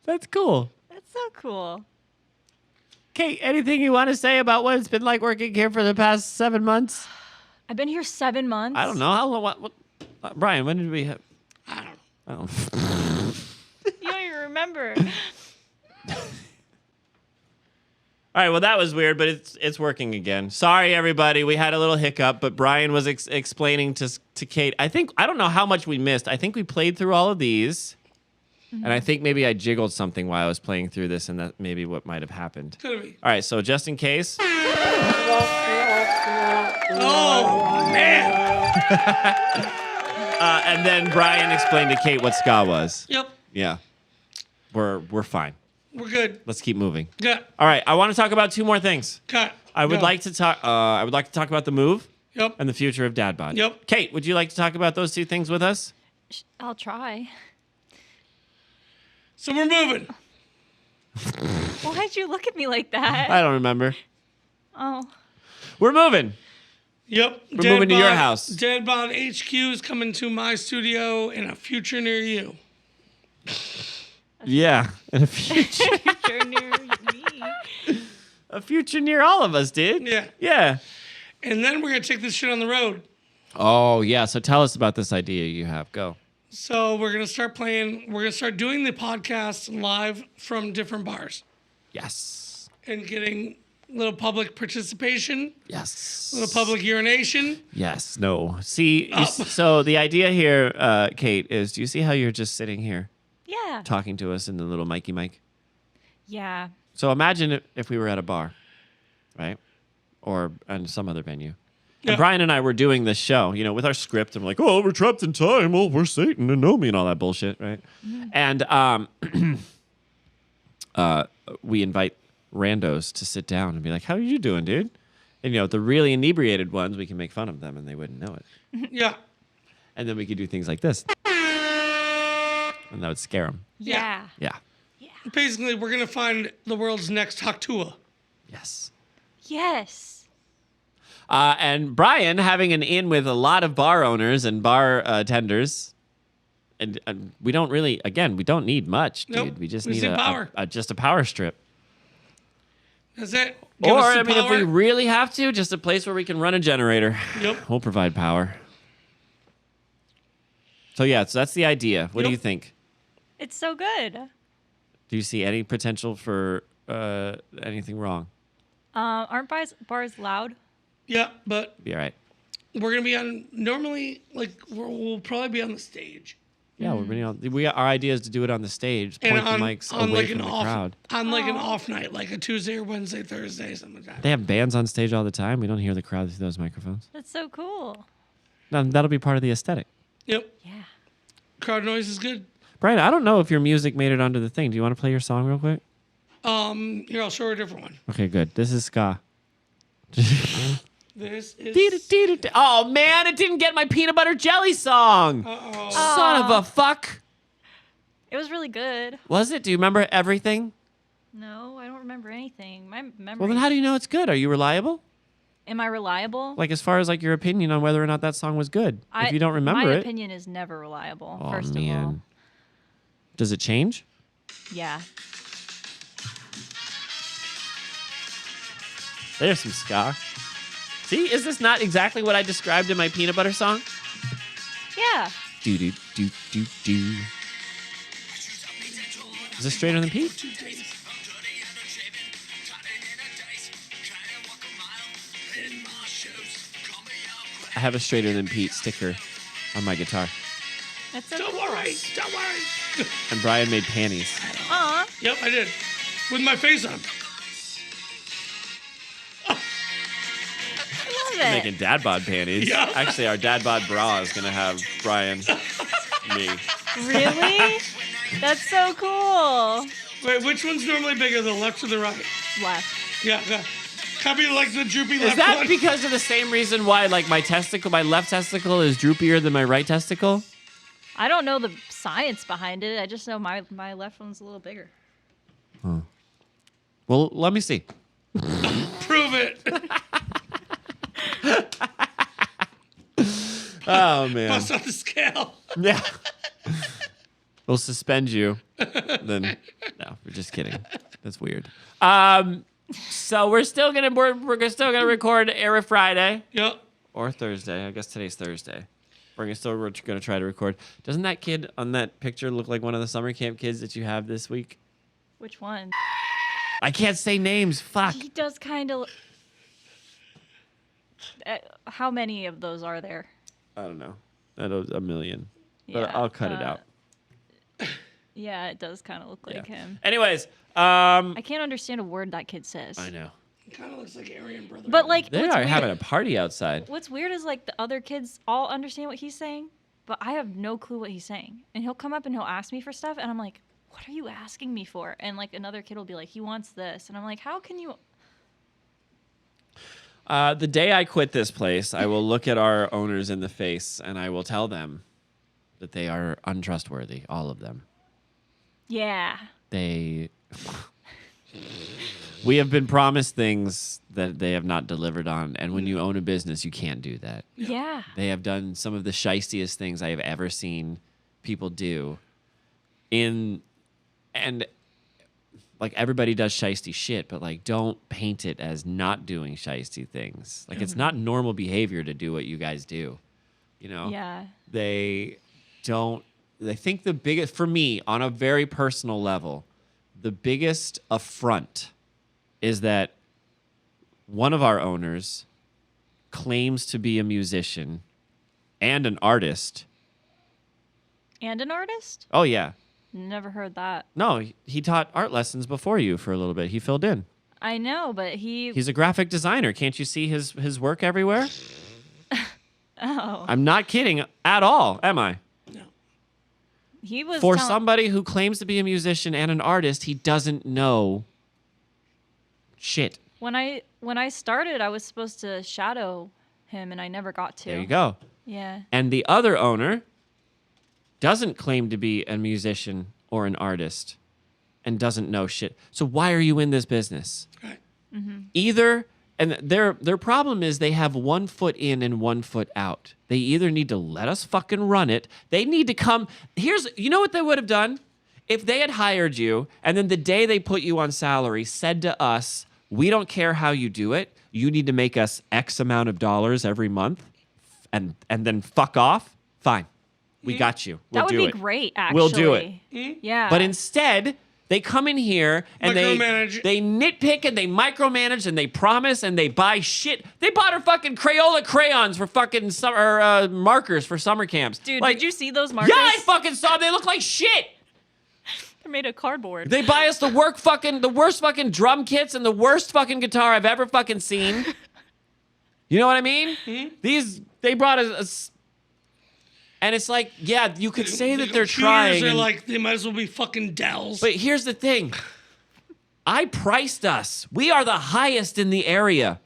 that's cool. That's so cool. Kate, anything you want to say about what it's been like working here for the past 7 months? I've been here 7 months. I don't know. How long? What Brian, when did we have? I don't know. I don't know. You don't even remember. All right, well, that was weird, but it's working again. Sorry, everybody. We had a little hiccup, but Brian was explaining to Kate. I don't know how much we missed. I think we played through all of these, and I think maybe I jiggled something while I was playing through this, and that maybe what might have happened. Could be. All right, so just in case. Oh man. And then Brian explained to Kate what ska was. Yep. Yeah. We're fine. We're good. Let's keep moving. Cut. All right, I want to talk about 2 more things. Cut. I would Go. like to talk about the move Yep. and the future of DadBod. Yep. Kate, would you like to talk about those 2 things with us? I'll try. So we're moving. Why'd you look at me like that? I don't remember. Oh. We're moving. Yep. We're moving to your house. DadBod HQ is coming to my studio in a future near you. Yeah, in a future, Future near me. a future near all of us, dude. Yeah. Yeah. And then we're gonna take this shit on the road. Oh yeah. So tell us about this idea you have. Go. So we're gonna start playing. We're gonna start doing the podcast live from different bars Yes. and getting little public participation, Yes. little public urination. Yes. No. See. So the idea here, Kate, is do you see how you're just sitting here Yeah. talking to us in the little Mikey mic? Yeah. So imagine if we were at a bar, right? Or in some other venue. Yeah. And Brian and I were doing this show, with our script. And we're like, oh, we're trapped in time. Oh, we're Satan and know me and all that bullshit, right? And we invite randos to sit down and be like, how are you doing, dude? And, the really inebriated ones, we can make fun of them and they wouldn't know it. Yeah. And then we could do things like this. And that would scare them. Yeah. Yeah. Basically, we're gonna find the world's next Haktua. Yes. Yes. And Brian, having an in with a lot of bar owners and bar tenders, and we don't really, again, we don't need much, dude. Nope. We just We need just need power. just a power strip. That's it. Give Or, us the I mean, if power. we really have to, just a place where we can run a generator. Yep. We'll provide power. So, yeah, so that's the idea. What do Yep. you think? It's so good. Do you see any potential for anything wrong? Aren't bars loud? Yeah, but Be all right. we're gonna be on. Normally, like we'll probably be on the stage, Yeah, we're bringing on. Our idea is to do it on the stage, point the mics away like from the crowd. On like an off night, like a Tuesday or Wednesday, Thursday, something like that. They have bands on stage all the time. We don't hear the crowd through those microphones. That's so cool. No, that'll be part of the aesthetic. Yep. Yeah. Crowd noise is good. Brian, I don't know if your music made it onto the thing. Do you want to play your song real quick? Here, I'll show her a different one. Okay, good. This is ska. This is... Oh, man, it didn't get my peanut butter jelly song. Uh-oh. Son of a fuck. It was really good. Was it? Do you remember everything? No, I don't remember anything. My memory. Well, then how do you know it's good? Are you reliable? Am I reliable? Like, as far as, like, your opinion on whether or not that song was good. If you don't remember my it. opinion is never reliable, Oh, first man. of all. Does it change? Yeah. There's some ska. See, is this not exactly what I described in my peanut butter song? Yeah. Do do do do do. Is this straighter than Pete? I have a straighter than Pete sticker on my guitar, That's so Don't cool. worry. Don't worry. and Brian made panties. Aw. Yep, I did. With my face on. I love it. Making DadBod panties. Yeah. Actually, our DadBod bra is gonna have Brian, me. Really? That's so cool. Wait, which one's normally bigger, the left or the right? Left. Yeah. Copy like the droopy Is left that one. because of the same reason why, like, my left testicle is droopier than my right testicle? I don't know the science behind it. I just know my left one's a little bigger. Well, let me see. Prove it. Oh man. Bust on the scale. Yeah. We'll suspend you. Then no, we're just kidding. That's weird. So we're still gonna record every Friday Yep. or Thursday. I guess today's Thursday. We're gonna try to record. Doesn't that kid on that picture look like one of the summer camp kids that you have this week? Which one? I can't say names. Fuck. He does kind of. How many of those are there? I don't know. A million. But Yeah, I'll cut it out. Yeah, it does kind of look like him. Anyways, I can't understand a word that kid says. I know. It kind of looks like Aryan brother. But like, They what's are weird, having a party outside. what's weird is like the other kids all understand what he's saying, but I have no clue what he's saying. And he'll come up and he'll ask me for stuff, and I'm like, "What are you asking me for?" And like another kid will be like, "He wants this," and I'm like, "How can you?" The day I quit this place, I will look at our owners in the face and I will tell them that they are untrustworthy, all of them. Yeah. We have been promised things that they have not delivered on, and when you own a business, you can't do that. Yeah. They have done some of the shystiest things I have ever seen people do. And like everybody does shiesty shit, but like don't paint it as not doing shiesty things. Like it's not normal behavior to do what you guys do. You know? Yeah. They think the biggest, for me, on a very personal level, the biggest affront is that one of our owners claims to be a musician and an artist. And an artist? Oh, yeah. Never heard that. No, he taught art lessons before you for a little bit. He filled in. I know, but He's a graphic designer. Can't you see his work everywhere? Oh. I'm not kidding at all, am I? No. He was For tell- somebody who claims to be a musician and an artist, he doesn't know shit. When I started, I was supposed to shadow him, and I never got to. There you go. Yeah. And the other owner doesn't claim to be a musician or an artist and doesn't know shit. So why are you in this business? Right. Either, and their problem is they have 1 foot in and 1 foot out. They either need to let us fucking run it. They need to come. You know what they would have done? If they had hired you and then the day they put you on salary said to us, we don't care how you do it. You need to make us X amount of dollars every month and then fuck off. Fine. We got you. We'll That would do be it. great, actually. We'll do it. Yeah. But instead, They come in here and Micromanage. they nitpick and they micromanage and they promise and they buy shit. They bought her fucking Crayola crayons for fucking summer markers for summer camps. Dude, Like, did you see those markers? Yeah, I fucking saw them. They look like shit. They're made of cardboard. They buy us the worst fucking drum kits and the worst fucking guitar I've ever fucking seen. You know what I mean? Mm-hmm. They brought us. And it's like, yeah, you could say that they're computers trying. are and- like, they might as well be fucking Dells. But here's the thing. I priced us. We are the highest in the area.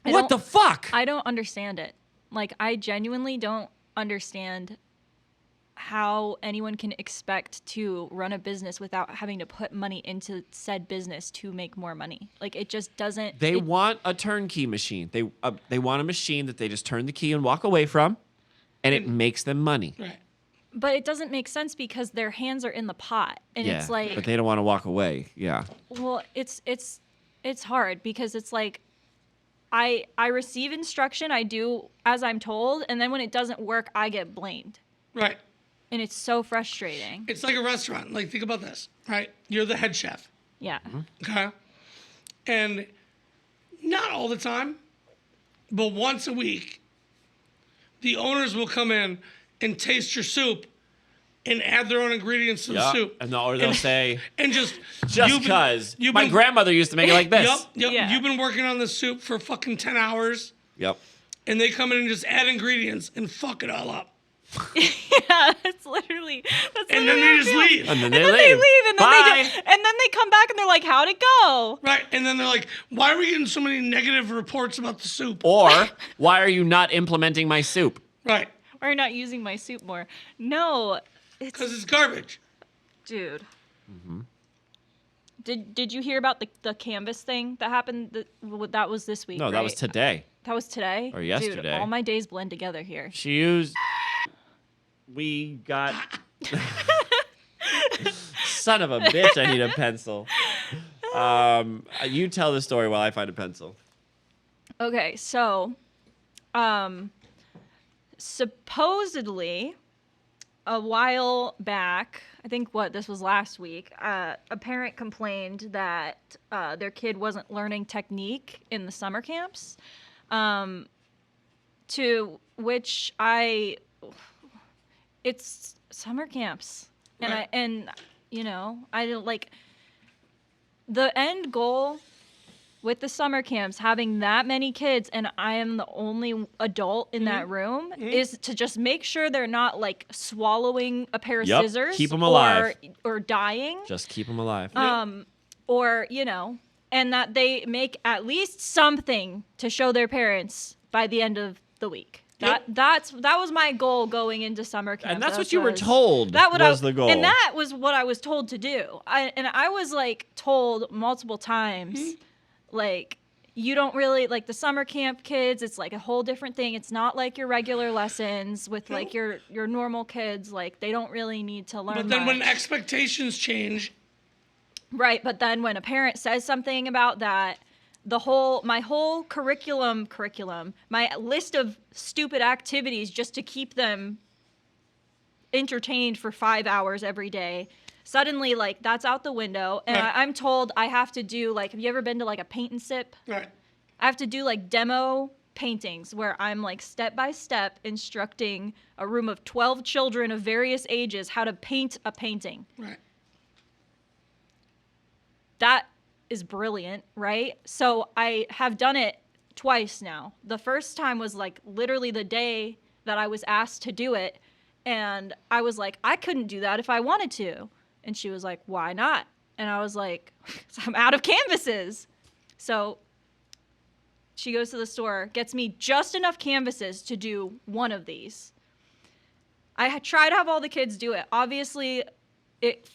What the fuck? I don't understand it. Like, I genuinely don't understand how anyone can expect to run a business without having to put money into said business to make more money. Like, it just doesn't. They want a turnkey machine. They want a machine that they just turn the key and walk away from, and it makes them money. Right. But it doesn't make sense because their hands are in the pot, and Yeah, it's like, but they don't want to walk away. Yeah. well, it's hard because it's like, I receive instruction, I do as I'm told, and then when it doesn't work, I get blamed. Right. And it's so frustrating. It's like a restaurant. Like, think about this, right? You're the head chef, Yeah. okay? And not all the time, but once a week, the owners will come in and taste your soup and add their own ingredients to the soup. And they'll say, And just because my grandmother used to make it like this. Yep. Yeah. You've been working on this soup for fucking 10 hours, Yep. and they come in and just add ingredients and fuck it all up. Yeah, that's literally And then they just leave. And then And they then leave. they leave, and then Bye. and then they come back and they're like, "How'd it go?" Right. And then they're like, why are we getting so many negative reports about the soup? Or, why are you not implementing my soup? Right. Or you're not using my soup more. No, Because it's garbage. dude. Did you hear about the canvas thing that happened? That was this week. No, that was right? today. That was today. Or yesterday. Dude, all my days blend together here. She used. We got. Son of a bitch! I need a pencil. You tell the story while I find a pencil. Okay, so, supposedly, a while back, I think this was last week, a parent complained that their kid wasn't learning technique in the summer camps, to which it's summer camps. Right. And I don't like the end goal with the summer camps, having that many kids and I am the only adult in that room, is to just make sure they're not like swallowing a pair of Yep, scissors, keep 'em alive. or dying, Just keep them alive. or and that they make at least something to show their parents by the end of the week. Yep. That was my goal going into summer camp. And that's what you were told was the goal. And that was what I was told to do. I was like told multiple times, like, you don't really like the summer camp kids. It's like a whole different thing. It's not like your regular lessons with like your normal kids. Like, they don't really need to learn. But then when much. expectations change, Right, but then when a parent says something about that, my whole curriculum, my list of stupid activities just to keep them entertained for 5 hours every day, suddenly, like, that's out the window. And Right. I'm told I have to do, like, have you ever been to, like, a paint and sip? right. I have to do, like, demo paintings where I'm, like, step by step instructing a room of 12 children of various ages how to paint a painting. Right. That is brilliant, right? So I have done it twice now. The first time was like literally the day that I was asked to do it. And I was like, I couldn't do that if I wanted to. And she was like, why not? And I was like, I'm out of canvases. So she goes to the store, gets me just enough canvases to do one of these. I tried to have all the kids do it. Obviously, it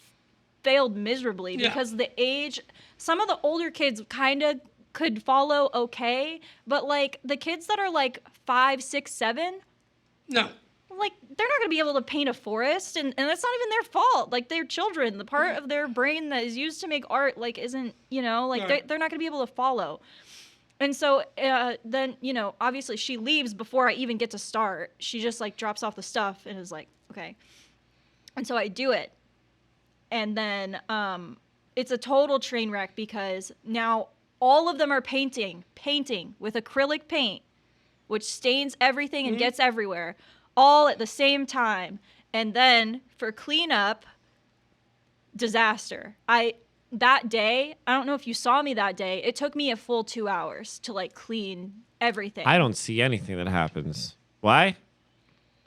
failed miserably Yeah. because the age, some of the older kids kind of could follow okay, but like the kids that are like 5, 6, 7, No. like they're not going to be able to paint a forest, and that's not even their fault. Like, they're children. The part of their brain that is used to make art like isn't, like Right. they're not going to be able to follow. And so then, obviously she leaves before I even get to start. She just like drops off the stuff and is like, okay. And so I do it. And then it's a total train wreck because now all of them are painting with acrylic paint, which stains everything and gets everywhere, all at the same time. And then for cleanup, disaster. That day, I don't know if you saw me that day, it took me a full 2 hours to like clean everything. I don't see anything that happens. Why?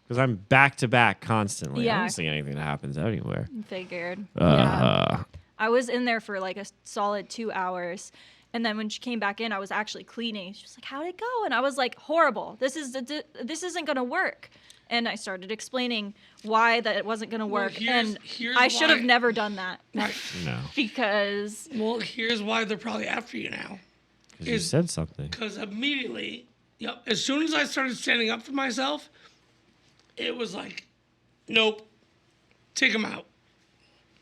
Because I'm back to back constantly. I Yeah. don't see anything that happens anywhere. Figured. Yeah. I was in there for like a solid 2 hours. And then when she came back in, I was actually cleaning. She was like, "How'd it go?" And I was like, "Horrible. This isn't going to work." And I started explaining why that it wasn't going to work. here's I should have why- never done that. Right. No. Because Well, here's why they're probably after you now. Because you said something. Because immediately, as soon as I started standing up for myself, it was like, nope, take him out.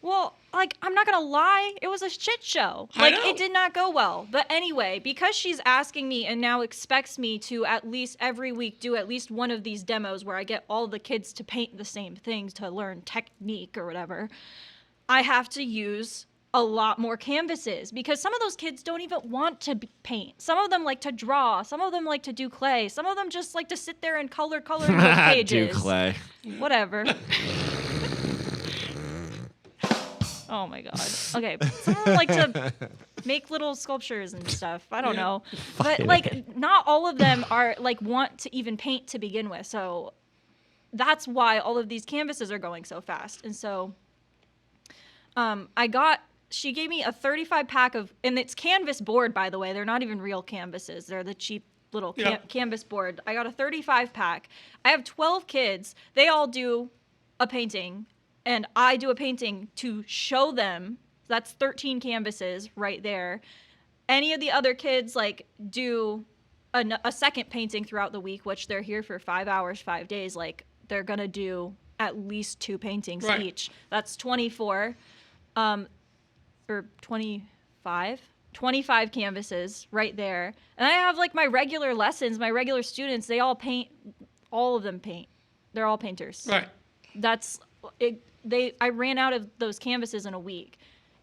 well, like, I'm not going to lie. It was a shit show. I Like, know. it did not go well. But anyway, because she's asking me and now expects me to at least every week do at least one of these demos where I get all the kids to paint the same things to learn technique or whatever, I have to use a lot more canvases because some of those kids don't even want to paint. Some of them like to draw. Some of them like to do clay. Some of them just like to sit there and color in those pages. Do clay. Whatever. Oh my god. Okay. Some of them like to make little sculptures and stuff. I don't know. But like not all of them are like want to even paint to begin with. So that's why all of these canvases are going so fast. And so she gave me a 35 pack of, and it's canvas board, by the way. They're not even real canvases. They're the cheap little canvas board. I got a 35 pack. I have 12 kids. They all do a painting, and I do a painting to show them. That's 13 canvases right there. Any of the other kids like do a second painting throughout the week, which they're here for 5 hours, 5 days. Like they're gonna do at least 2 paintings each. That's 24. Or 25 canvases right there. And I have like my regular lessons, my regular students, they all paint, all of them paint. They're all painters. Right. That's it. I ran out of those canvases in a week.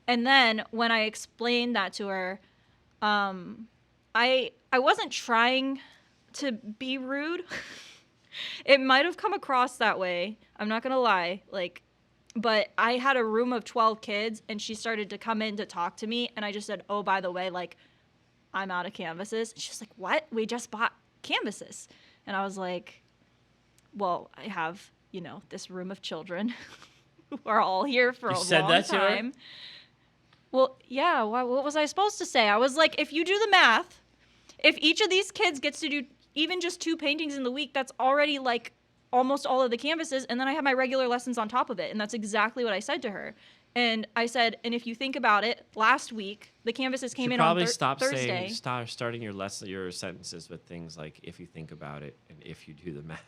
And then when I explained that to her, I wasn't trying to be rude. It might have come across that way. I'm not going to lie. But I had a room of 12 kids, and she started to come in to talk to me, and I just said, "Oh, by the way, like, I'm out of canvases." And she was like, "What? We just bought canvases." And I was like, "Well, I have, this room of children who are all here for a long said that to her? time." Well, yeah, what was I supposed to say? I was like, if you do the math, if each of these kids gets to do even just 2 paintings in the week, that's already, like, almost all of the canvases, and then I have my regular lessons on top of it, and that's exactly what I said to her. And I said, and if you think about it, last week the canvases came in on Thursday. Stop starting your sentences with things like "if you think about it" and "if you do the math."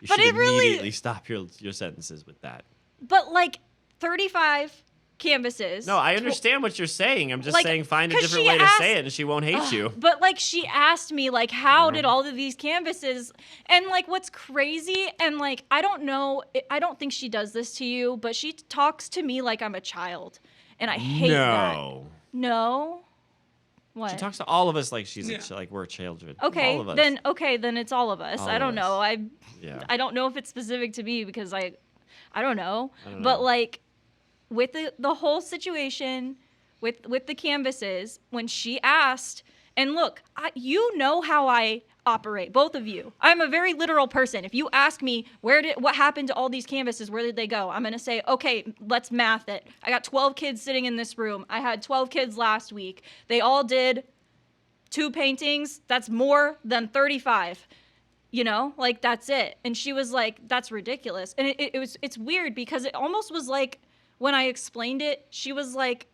You But should it really- immediately stop your sentences with that. But like 35 canvases. No, I understand what you're saying. I'm just Like, saying find a 'cause different she way to asked- say it, and she won't hate you. But like she asked me like how did all of these canvases, and like what's crazy, and like I don't know, I don't think she does this to you, but she talks to me like I'm a child, and I hate that. No. What? She talks to all of us like she's Yeah. like we're children. Okay, all of us. then it's all of us. All I of don't know. us. Yeah. I don't know if it's specific to me because I don't know. I don't But know. like with the whole situation with the canvases, when she asked, and look, you know how I operate, both of you. I'm a very literal person. If you ask me what happened to all these canvases, where did they go? I'm gonna say, okay, let's math it. I got 12 kids sitting in this room. I had 12 kids last week. They all did 2 paintings. That's more than 35. Like that's it. And she was like, "That's ridiculous." And it's weird because it almost was like when I explained it, she was like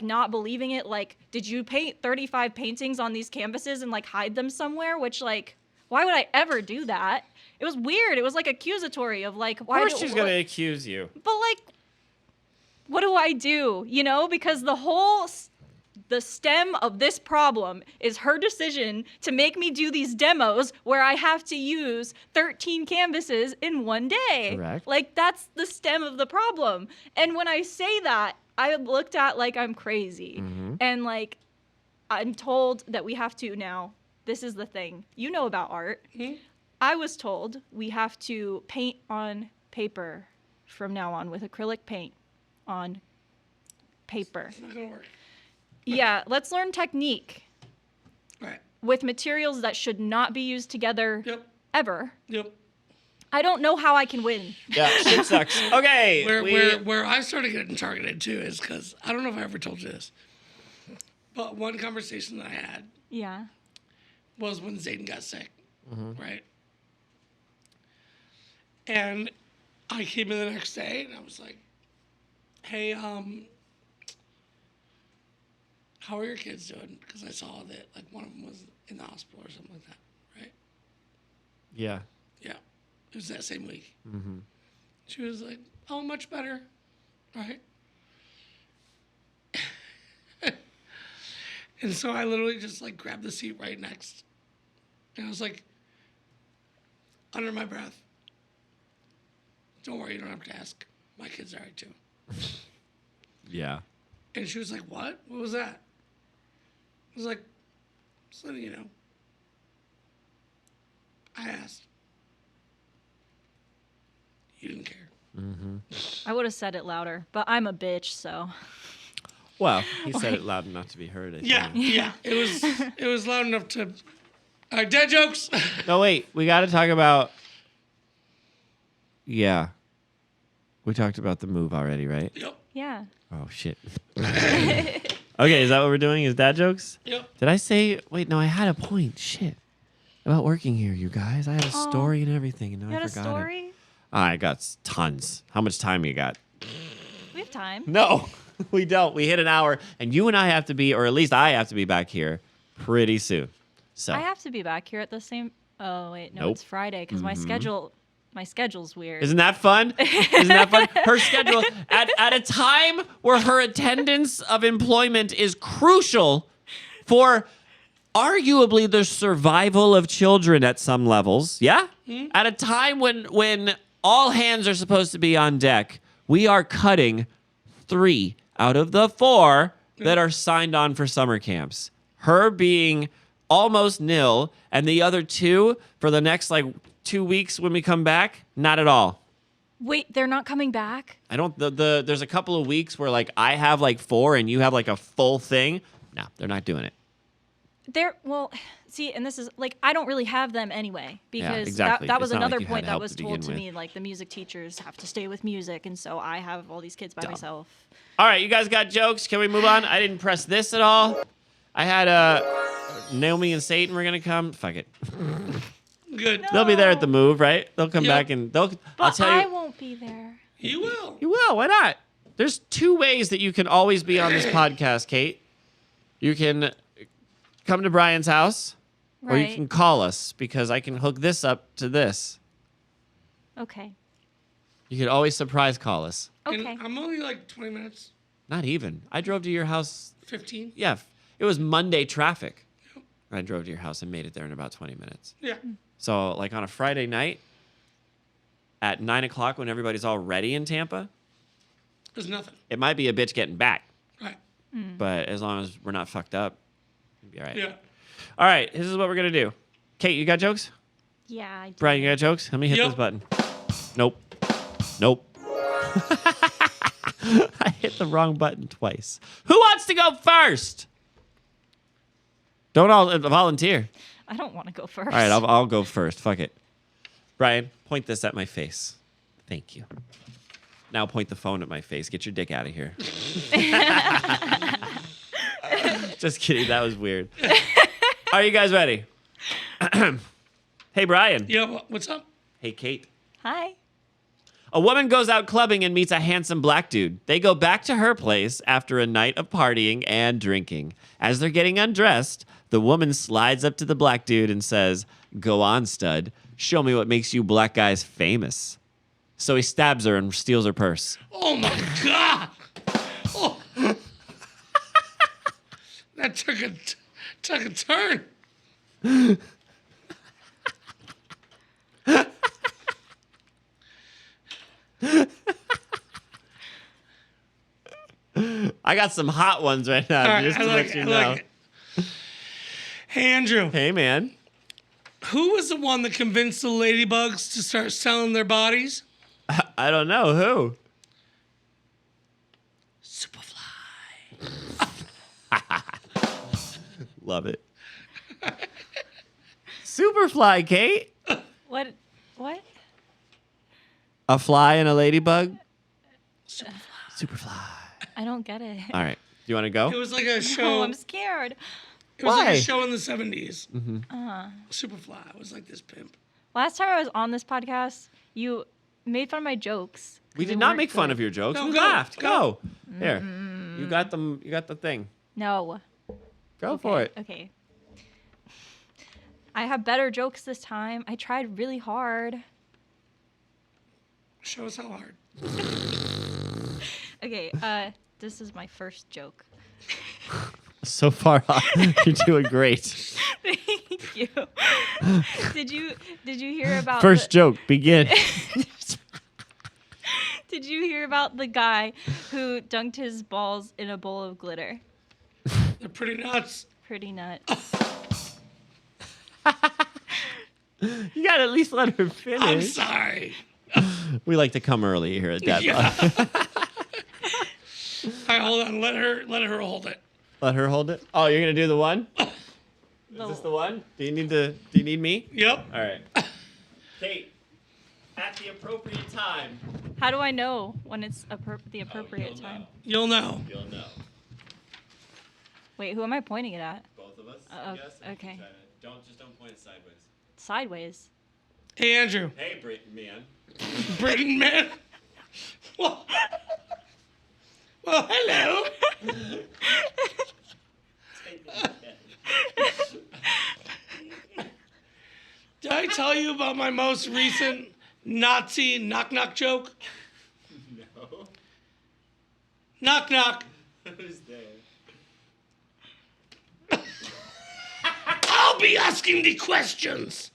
not believing it. Like, did you paint 35 paintings on these canvases and like hide them somewhere? Which like, why would I ever do that? It was weird. It was like accusatory of like, why? Of course she's gonna accuse you. But like, what do I do? Because the whole the stem of this problem is her decision to make me do these demos where I have to use 13 canvases in one day. Correct. Like, that's the stem of the problem. And when I say that, I looked at like I'm crazy. And like, I'm told that we have to now, this is the thing. You know about art. I was told we have to paint on paper from now on with acrylic paint on paper. It's not gonna work. Yeah, let's learn technique Right. with materials that should not be used together Yep. ever. Yep. I don't know how I can win. Yeah, shit sucks. Okay. Where I started getting targeted too is because I don't know if I ever told you this, but one conversation that I had Yeah. was when Zayden got sick, right? And I came in the next day and I was like, "Hey, how are your kids doing?" Because I saw that like one of them was in the hospital or something like that, right? Yeah. Yeah, it was that same week. She was like, "Oh, much better," right? And so I literally just like grabbed the seat right next, and I was like, under my breath, "Don't worry, you don't have to ask. My kid's all right too." Yeah. And she was like, "What? What was that?" I was like, "Just letting you know. I asked. You didn't care." I would have said it louder, but I'm a bitch, so. Well, he said it loud enough to be heard. I Yeah, think. yeah. It was loud enough to. All right, dad jokes. No, wait. We got to talk about. Yeah. We talked about the move already, right? Yep, Yeah. Oh, shit. Okay, is that what we're doing? Is dad jokes? yep. Did I say. Wait, no, I had a point. Shit. About working here, you guys. I had a story and everything, and now You I had a forgot story? it. I got tons. How much time you got? We have time. No, we don't. We hit an hour, and you and I have to be, or at least I have to be back here pretty soon. So I have to be back here at the same. Oh wait, no, Nope. it's Friday because my schedule's weird. Isn't that fun? Isn't that fun? Her schedule at a time where her attendance of employment is crucial for arguably the survival of children at some levels. Yeah? At a time when all hands are supposed to be on deck, we are cutting 3 out of the 4 that are signed on for summer camps. Her being almost nil, and the other 2 for the next like 2 weeks when we come back, not at all. Wait, they're not coming back? I don't. There's a couple of weeks where like I have like 4 and you have like a full thing. No, they're not doing it. See, and this is like I don't really have them anyway because exactly. that was It's not like another you had point that help was to told begin to with. me. Like the music teachers have to stay with music, and so I have all these kids by myself. All right, you guys got jokes? Can we move on? I didn't press this at all. I had Naomi and Satan were gonna come. Fuck it. Good. They'll be there at the move, right? They'll come Yep. back and they'll. But I'll tell I you. won't be there. You will. You will. Why not? There's 2 ways that you can always be on this podcast, Kate. You can come to Brian's house, or you Right. can call us because I can hook this up to this. Okay. You could always surprise call us. And Okay. I'm only like 20 minutes, Not even. I drove to your house. 15. Yeah, it was Monday traffic. I drove to your house and made it there in about 20 minutes. Yeah. So, like on a Friday night at 9 o'clock when everybody's all ready in Tampa, There's nothing. it might be a bitch getting back. Right. But as long as we're not fucked up, it'll be all right. Yeah. All right, this is what we're going to do. Kate, you got jokes? Yeah, I do. Brian, you got jokes? Let me hit Yep. this button. Nope. Nope. I hit the wrong button twice. Who wants to go first? Don't all volunteer. I don't want to go first. All right, I'll go first. Fuck it. Brian, point this at my face. Thank you. Now point the phone at my face. Get your dick out of here. Just kidding. That was weird. Are you guys ready? Hey, Brian. Yeah. What's up? Hey, Kate. Hi. A woman goes out clubbing and meets a handsome black dude. They go back to her place after a night of partying and drinking. As they're getting undressed, the woman slides up to the black dude and says, "Go on, stud. Show me what makes you black guys famous." So he stabs her and steals her purse. Oh my God. Oh. That took a turn. I got some hot ones right now, All right, just I to like let it. you I know. like it. Hey, Andrew. Hey, man. Who was the one that convinced the ladybugs to start selling their bodies? I don't know who. Superfly. Love it. Superfly, Kate. What? What? A fly and a ladybug. Superfly. I don't get it. All right. Do you want to go? It was like a show. Oh, I'm scared. It was like Why? a show in the 70s. Superfly. It was like this pimp. Last time I was on this podcast, you made fun of my jokes. We 'cause did they not weren't make fun good. of your jokes. No, We go. laughed. Go. Go. Here. You got them. You got the thing. No. Go for it. Okay. I have better jokes this time. I tried really hard. Show us how hard. Okay, this is my first joke. So far, you're doing great. Thank you. Did you hear about First joke. Begin. Did you hear about the guy who dunked his balls in a bowl of glitter? They're pretty nuts. Pretty nuts. You gotta at least let her finish. I'm sorry. We like to come early here at DadBod. Yeah. All right, hold on. Let her hold it. Let her hold it. Oh, you're gonna do the one? Is this the one? Do you need me? Yep. All right. Kate, at the appropriate time. How do I know when it's the appropriate you'll time? know. You'll know. You'll know. Wait, who am I pointing it at? Both of us. Yes? Okay. Don't point it sideways. Sideways. Hey, Andrew. Hey, man. Britain man. Well, hello. Did I tell you about my most recent Nazi knock-knock joke? No. Knock-knock. Who's there? I'll be asking the questions.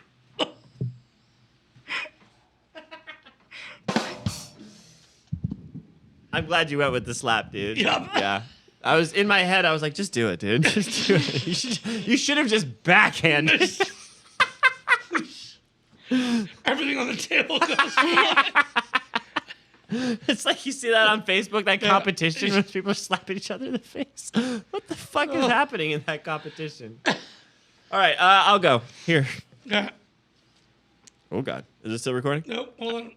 I'm glad you went with the slap, dude. Yep. Yeah. I was in my head. I was like, just do it, dude. Just do it. You should have just backhanded. Everything on the table goes. It's like you see that on Facebook, that competition where people are slapping each other in the face. What the fuck is happening in that competition? All right, I'll go. Here. Yeah. Oh, God. Is it still recording? Nope. Hold on.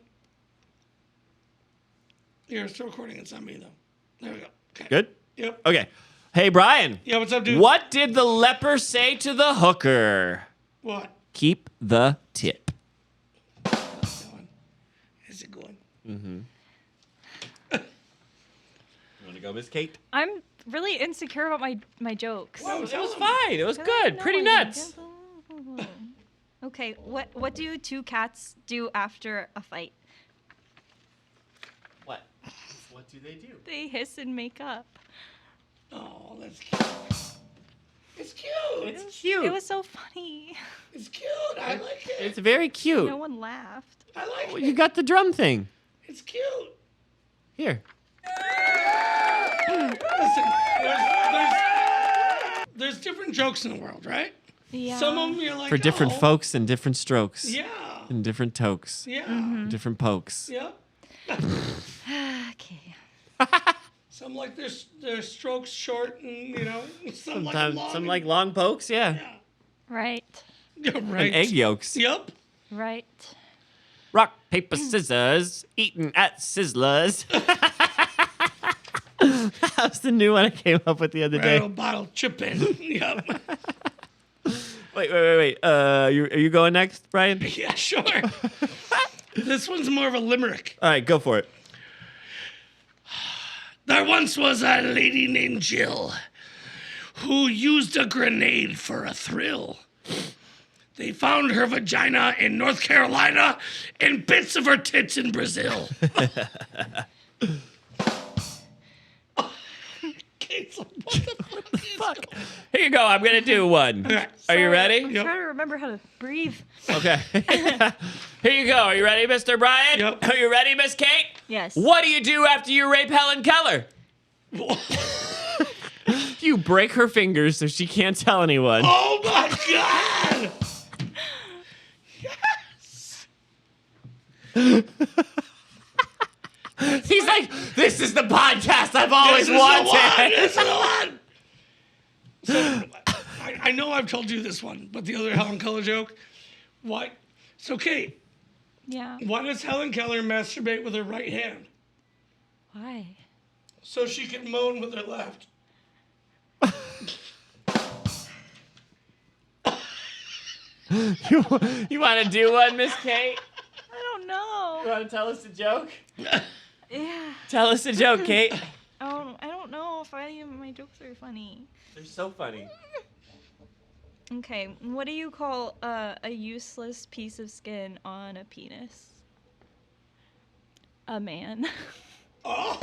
You're still recording. It's not me though. There we go. Okay. Good? Yep. Okay. Hey, Brian. Yeah. What's up, dude? What did the leper say to the hooker? What? Keep the tip. How's it going? Is it going? You want to go, Miss Kate? I'm really insecure about my jokes. Wow, It was fine. It was I good. don't Pretty know. nuts. Okay, what do two cats do after a fight? What? What do they do? They hiss and make up. Oh, that's cute. It's cute. It's cute. It was so funny. It's cute. I like it. It's very cute. No one laughed. I like Well, it. you got the drum thing. It's cute. Here. Listen, there's different jokes in the world, right? Yeah. Some of them you're like For different oh, folks and different strokes. Yeah. And different tokes. Yeah. Different pokes. Yeah. Okay. Some like their strokes short and some like Sometimes long. some like long pokes, yeah. Right. Yeah, right. And egg yolks. Yep. Right. Rock, paper, scissors, eating at Sizzlers. That was the new one I came up with the other Rattle day. bottle chip in. Yep. Wait. Are you going next, Brian? Yeah, sure. This one's more of a limerick. All right, go for it. There once was a lady named Jill who used a grenade for a thrill. They found her vagina in North Carolina and bits of her tits in Brazil. Kate's like, what the fuck is Fuck. Here you go. I'm gonna do one. Okay. Are you Sorry, ready? I'm trying to remember how to breathe. Okay. Here you go. Are you ready, Mr. Brian? Yep. Are you ready, Miss Kate? Yes. What do you do after you rape Helen Keller? You break her fingers so she can't tell anyone. Oh my god! He's like, this is the podcast I've always wanted. This is the one. So I know I've told you this one, but the other Helen Keller joke. Why? So Kate, Yeah. why does Helen Keller masturbate with her right hand? Why? So she can moan with her left. You want to do one, Miss Kate? I don't know. You want to tell us a joke? Yeah. Tell us a joke, Kate. I don't know if any of my jokes are funny. They're so funny. Okay, what do you call a useless piece of skin on a penis? A man. Oh!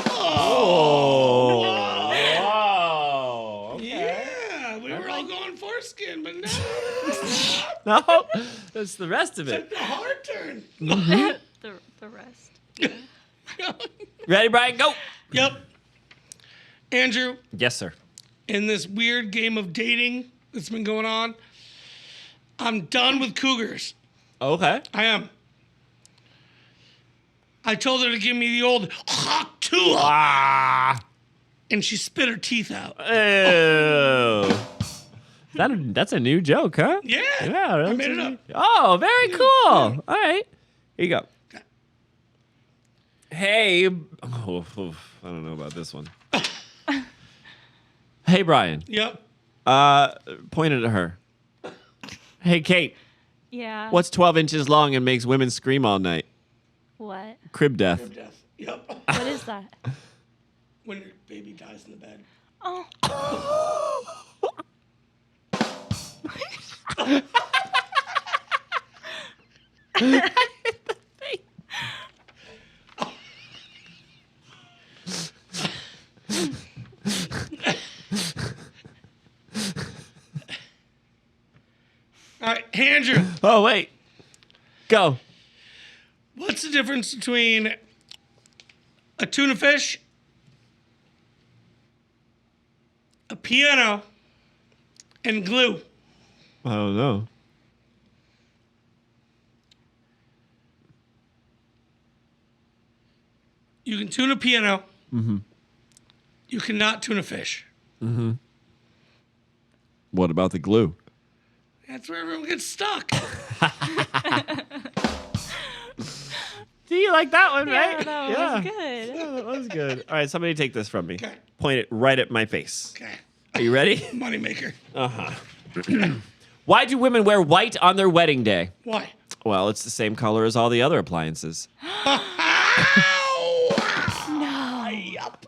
Whoa. Okay. Yeah, we were all going foreskin, but now No, that's the rest of it. it's the hard turn. the rest. Ready, Brian? Go. Yep. Andrew, Yes, sir. in this weird game of dating that's been going on, I'm done with cougars. Okay. I am. I told her to give me the old hot tua, Ah. and she spit her teeth out. Ew. That's a new joke, huh? Yeah, Yeah. I that's made it a up. new- Oh, very cool. All right. Here you go. Okay. Hey. Oh, I don't know about this one. Hey, Brian. Yep. Pointed at her. Hey, Kate. Yeah. What's 12 inches long and makes women scream all night? What? Crib death. Death. Yep. What is that? When your baby dies in the bed. Oh. All right, hey Andrew, Oh, wait. Go. what's the difference between a tuna fish, a piano, and glue? I don't know. You can tune a piano. Mm-hmm. You cannot tune a fish. What about the glue? That's where everyone gets stuck. Do you like that one, Yeah, right? that was good. Yeah, that was good. All right, somebody take this from me. Okay. Point it right at my face. Okay. Are you ready? Moneymaker. Why do women wear white on their wedding day? Why? Well, it's the same color as all the other appliances. Yup.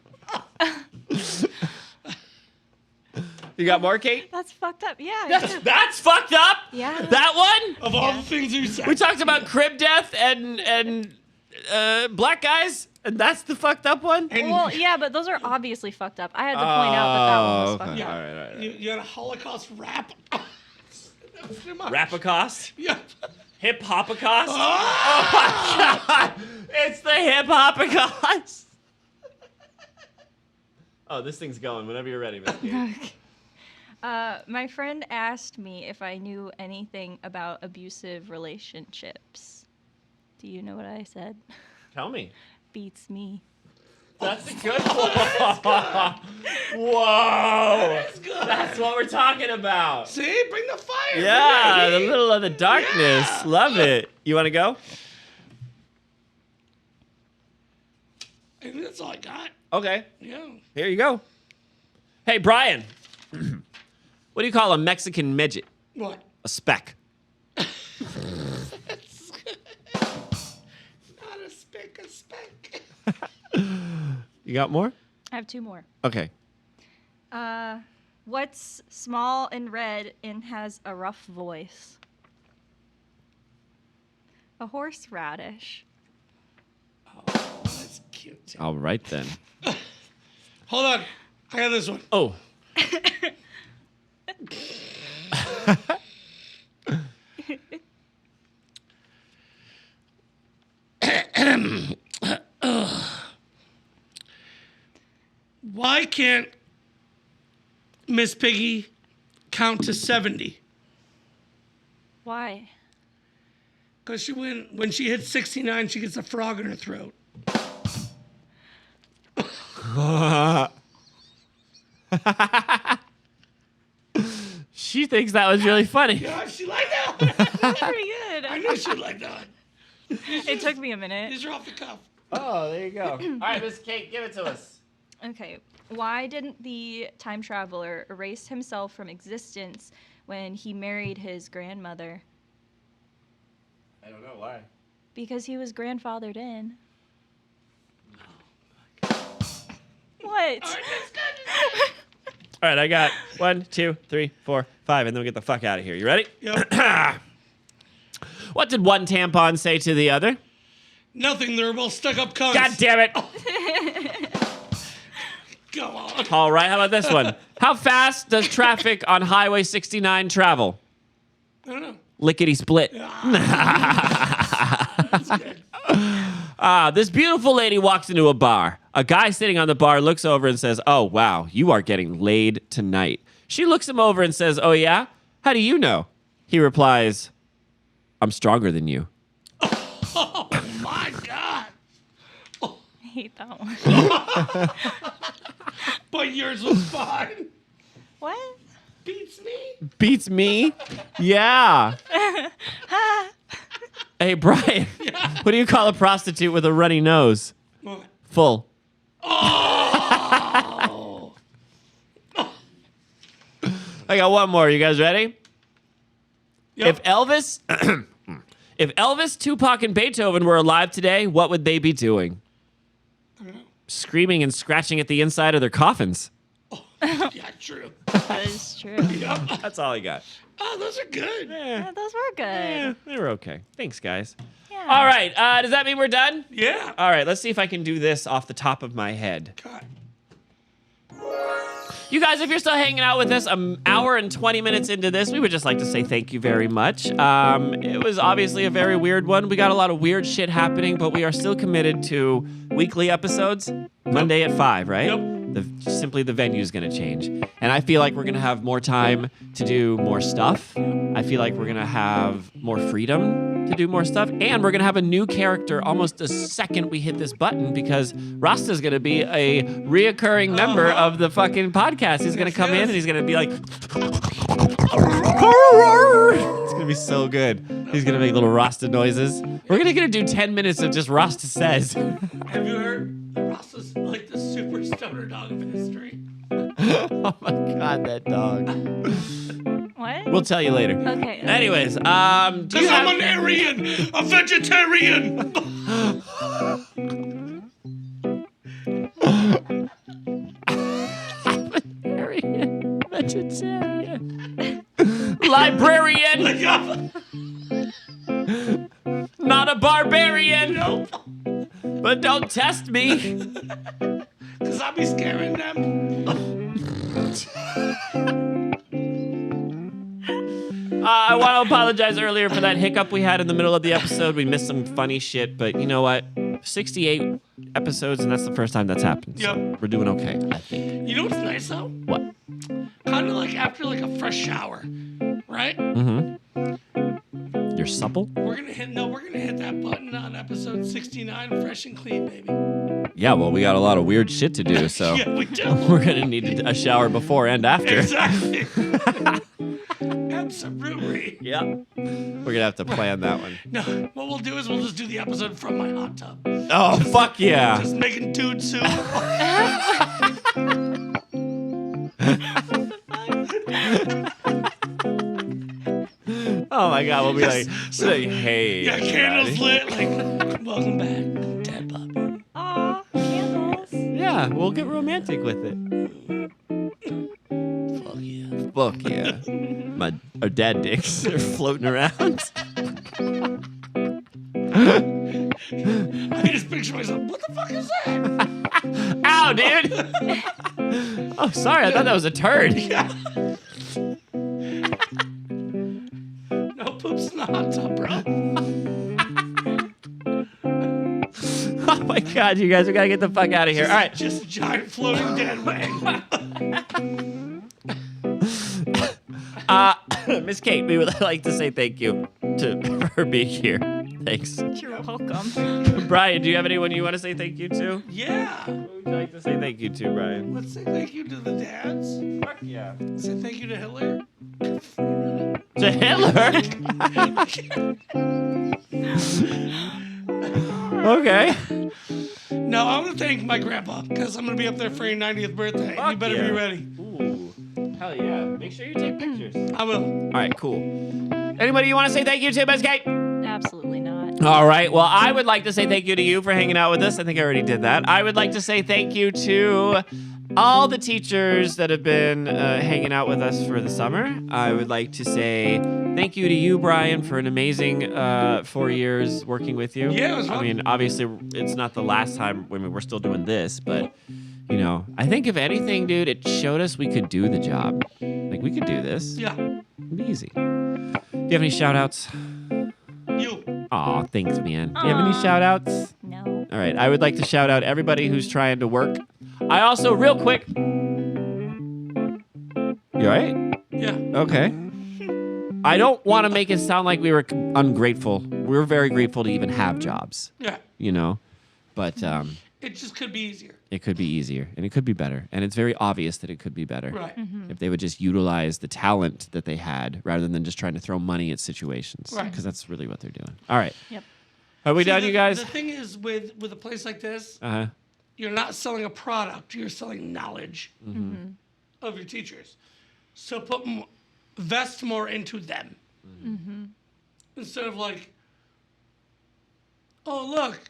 You got more, Kate? That's fucked up. Yeah. That's fucked up. Yeah. That one? Of all the things you said. We talked about crib death and black guys, and that's the fucked up one? And Well, yeah, but those are obviously fucked up. I had to point out that one was fucked okay. up. All right. you had a Holocaust rap. That was too much. Rapacost? Yeah. Hip Hopacost? Ah! Oh my god! It's the Hip Hopacost! Oh, this thing's going whenever you're ready, Miss Kate. My friend asked me if I knew anything about abusive relationships. Do you know what I said? Tell me. Beats me. That's a good one. Whoa! That's good. That's what we're talking about. See? Bring the fire. Yeah, the Bring the heat. little of the darkness. Yeah. Love it. You want to go? I think that's all I got. Okay. Yeah. Here you go. Hey, Brian. What do you call a Mexican midget? What? A speck. Not a speck, a speck. You got more? I have two more. Okay. What's small and red and has a rough voice? A horseradish. Oh, that's cute. All right then. Hold on. I got this one. Oh. Why can't Miss Piggy count to 70? Why? Because when she hits 69, she gets a frog in her throat. She thinks that was really funny. Yeah, she liked that one. That's pretty good. I knew she'd like that one. It took me a minute. These are off the cuff. Oh, there you go. All right, Miss Kate, give it to us. Okay. Why didn't the time traveler erase himself from existence when he married his grandmother? I don't know why. Because he was grandfathered in. What? All right, I got 1, 2, 3, 4, 5, and then we get the fuck out of here. You ready? Yep. What did one tampon say to the other? Nothing, they're both stuck up cunts. God damn it. Go on. All right, how about this one? How fast does traffic on Highway 69 travel? I don't know. Lickety split. That's good. This beautiful lady walks into a bar. A guy sitting on the bar looks over and says, "Oh, wow, you are getting laid tonight." She looks him over and says, "Oh, yeah? How do you know?" He replies, "I'm stronger than you." Oh, my God. I hate that one. But yours was fine. What? Beats me. Beats me? Yeah. Hey, Brian, what do you call a prostitute with a runny nose? What? Full. Oh. I got one more. You guys ready? Yep. If Elvis, Tupac, and Beethoven were alive today, what would they be doing? I don't know. Screaming and scratching at the inside of their coffins. Yeah, true. That is true. Yep. That's all I got. Oh, those are good. Yeah, those were good. They were okay. Thanks, guys. Yeah. All right. Does that mean we're done? Yeah. All right. Let's see if I can do this off the top of my head. God. You guys, if you're still hanging out with us an hour and 20 minutes into this, we would just like to say thank you very much. It was obviously a very weird one. We got a lot of weird shit happening, but we are still committed to weekly episodes, Monday at 5, right? Yep. Simply the venue's going to change. And I feel like we're going to have more time to do more stuff. I feel like we're going to have more freedom to do more stuff. And we're going to have a new character almost the second we hit this button because Rasta's going to be a reoccurring member of the fucking podcast. He's going to come in and he's going to be like... It's going to be so good. He's going to make little Rasta noises. We're going to do 10 minutes of just Rasta says. Have you heard that Ross is like the super stoner dog of history? Oh my God, that dog. What? We'll tell you later. Okay. Anyways, do Because you I'm have... an Aryan, a vegetarian. Vegetarian. Librarian. Not a barbarian. Nope. But don't test me. Because I'll be scaring them. I want to apologize earlier for that hiccup we had in the middle of the episode. We missed some funny shit, but you know what? 68 episodes, and that's the first time that's happened. So Yep. we're doing okay, I think. You know what's nice, though? What? Kind of like after like a fresh shower, right? You're supple? We're gonna hit that button on episode 69, fresh and clean, baby. Yeah, well, we got a lot of weird shit to do, so Yeah, we do. we're going to need a shower before and after. Exactly. Absolutely. Yep. We're going to have to plan that one. No, what we'll do is we'll just do the episode from my hot tub. Oh, fuck yeah. Just making dude soup. Oh, my God. We'll be like, hey. Yeah, candles everybody. lit. Like, welcome back, DadBod. Aw, candles. Yeah, we'll get romantic with it. Fuck yeah. Fuck yeah. Our dad dicks are floating around. I just picture myself, what the fuck is that? Ow, dude. Oh, sorry. I thought that was a turd. Yeah. No poops in the hot tub, bro. Oh my God, you guys, we gotta get the fuck out of here. All right. Just giant floating dead wang. Miss Kate, we would like to say thank you for being here. Thanks. You're welcome. Brian, do you have anyone you want to say thank you to? Yeah. Who would you like to say thank you to, Brian? Let's say thank you to the dads. Fuck yeah. Say thank you to Hitler. To Hitler? Okay. No, I want to thank my grandpa because I'm going to be up there for your 90th birthday. Fuck You better yeah. be ready. Ooh. Hell yeah. Make sure you take pictures. I will. All right, cool. Anybody you want to say thank you to, Miss Kate? Absolutely not. All right. Well, I would like to say thank you to you for hanging out with us. I think I already did that. I would like to say thank you to all the teachers that have been hanging out with us for the summer. I would like to say thank you to you, Brian, for an amazing 4 years working with you. Yeah, it was fun. I mean, obviously, it's not the last time. I mean, we're still doing this, but you know, I think if anything, dude, it showed us we could do the job. Like, we could do this. Yeah. It'd be easy. Do you have any shout outs? You. Aw, thanks, man. Do you have any Aw. shout outs? No. All right. I would like to shout out everybody who's trying to work. I also, real quick. You all right? Yeah. Okay. I don't want to make it sound like we were ungrateful. We're very grateful to even have jobs, Yeah. you know? But It just could be easier. it could be easier and it could be better. And it's very obvious that it could be better. Right. If they would just utilize the talent that they had rather than just trying to throw money at situations. Right. Because that's really what they're doing. All right. Yep. Are we See, done, you guys? The thing is, with a place like this, Uh-huh. you're not selling a product. You're selling knowledge of your teachers. So invest more into them. Instead of like, oh, look,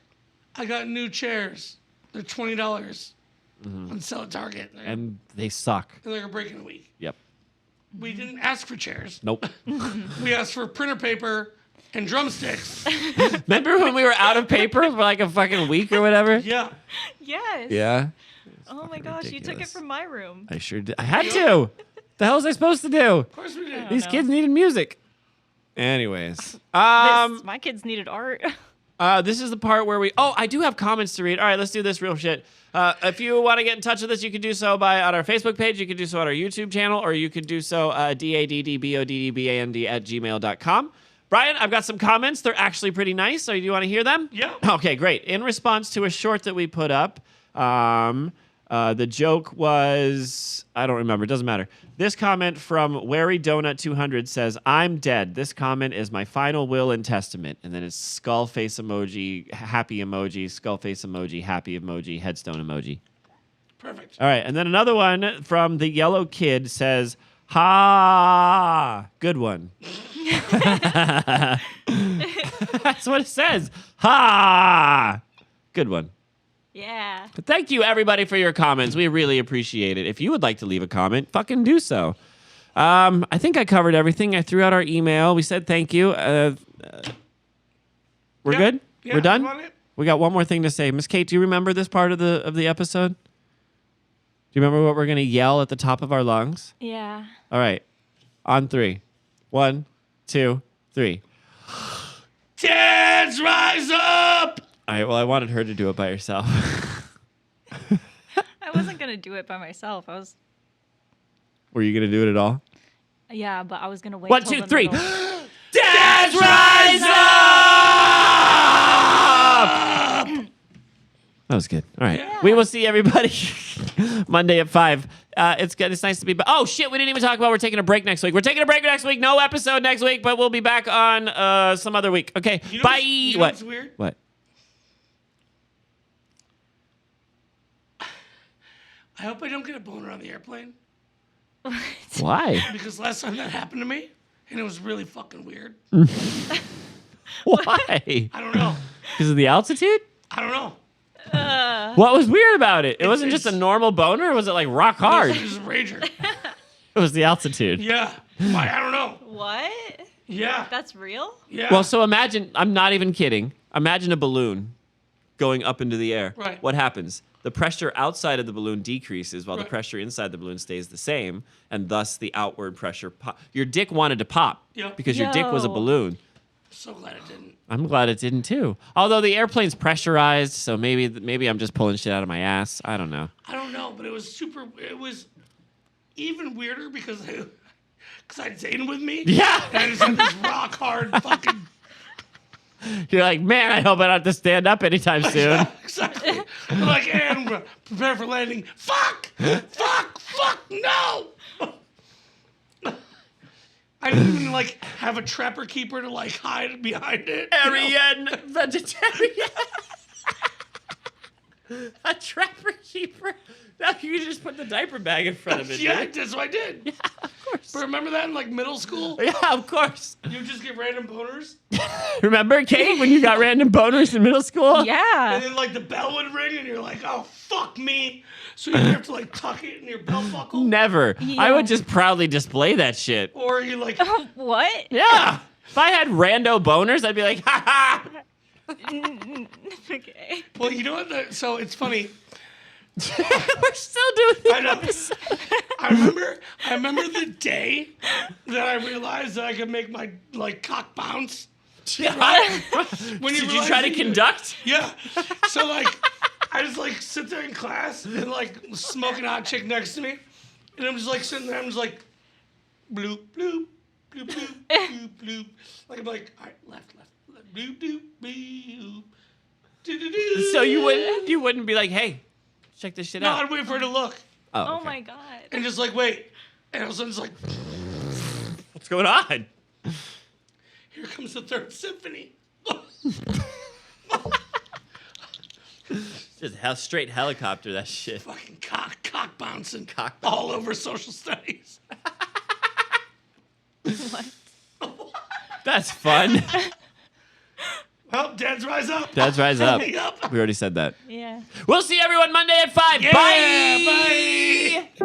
I got new chairs. They're $20 on sale at Target. And they suck. And they're going to break in a week. Yep. We didn't ask for chairs. Nope. We asked for printer paper and drumsticks. Remember when we were out of paper for like a fucking week or whatever? Yeah. Yes. Yeah. Oh my gosh, you took it ridiculous. from my room. I sure did. I had to. The hell was I supposed to do? Of course we did. These know. kids needed music. Anyways. My kids needed art. This is the part where I do have comments to read. All right, let's do this real shit. If you want to get in touch with us, you can do so on our Facebook page. You can do so on our YouTube channel, or you can do so daddboddband@gmail.com. Brian, I've got some comments. They're actually pretty nice. So do you want to hear them? Yeah. Okay, great. In response to a short that we put up, the joke was, I don't remember. It doesn't matter. This comment from Wary Donut 200 says, "I'm dead. This comment is my final will and testament." And then it's skull face emoji, happy emoji, skull face emoji, happy emoji, headstone emoji. Perfect. All right. And then another one from the Yellow Kid says, "Ha, good one." That's what it says. Ha, good one. Yeah. But thank you, everybody, for your comments. We really appreciate it. If you would like to leave a comment, fucking do so. I think I covered everything. I threw out our email. We said thank you. We're Yeah. good? Yeah, We're done? you want it? We got one more thing to say. Miss Kate, do you remember this part of the episode? Do you remember what we're going to yell at the top of our lungs? Yeah. All right. On 3. 1, 2, 3. Dads, rise up! All right. Well, I wanted her to do it by herself. I wasn't gonna do it by myself. Were you going to do it at all? Yeah, but I was gonna wait. 1, till 2, the 3. middle. Dads, rise up! That was good. All right. Yeah. We will see everybody Monday at 5. It's good. It's nice to be back. Oh, shit. We didn't even talk about we're taking a break next week. We're taking a break next week. No episode next week, but we'll be back on some other week. Okay. You know Bye. what's- you know What? what's weird? What? I hope I don't get a boner on the airplane Why? because last time that happened to me, and it was really fucking weird. Why? I don't know. Because of the altitude? I don't know. What was weird about it? It wasn't just a normal boner, or was it like rock hard? It was a rager. It was the altitude. Yeah. Why? I don't know. What? Yeah. That's real? Yeah. Well, so imagine, I'm not even kidding. imagine a balloon going up into the air. Right. What happens? The pressure outside of the balloon decreases while the Right. pressure inside the balloon stays the same, and thus the outward pressure your dick wanted to pop Yep. because your dick was a Yo. balloon. So glad it didn't. I'm glad it didn't too. Although the airplane's pressurized, so maybe I'm just pulling shit out of my ass. I don't know. I don't know, but it was super. It was even weirder because I'd Zane with me. Yeah. And I just had this rock hard fucking. You're like, man, I hope I don't have to stand up anytime soon. Exactly. I'm like, and prepare for landing. Fuck! Fuck! No! I didn't even like have a trapper keeper to like hide behind it. you know? Aryan vegetarian. A trapper keeper. No, you could just put the diaper bag in front of it. Yeah, dude. that's what I did. Yeah, of course. But remember that in like middle school? Yeah, of course. You would just get random boners, Remember, Kate, when you got random boners in middle school? Yeah. and then like the bell would ring, and you're like, "Oh fuck me!" So you have to like tuck it in your belt buckle, Never. I Yeah. would just proudly display that shit. or you like. What? Yeah. If I had rando boners, I'd be like, ha ha. Okay. Well, you know what? So it's funny. We're still doing the I know. episode. I remember the day that I realized that I could make my like cock bounce. When Did you realize try to that conduct? Yeah. So like, I just like sit there in class and like smoking a hot chick next to me, and I'm just like sitting there. I'm just like, bloop bloop bloop bloop bloop bloop. Like I'm like, all right, left, bloop bloop bloop. Do-do-do. So you wouldn't be like, hey, check this shit No, out. I'd wait for her to look Oh okay. my god. and just like wait, and all of a sudden it's like, What's going on? here comes the third symphony. Just straight helicopter that shit. Fucking cock bouncing Cock all over social studies. What? That's fun. Well, dads rise up. Dads rise up. Yep. We already said that. Yeah. We'll see everyone Monday at 5. Yeah, Bye. bye.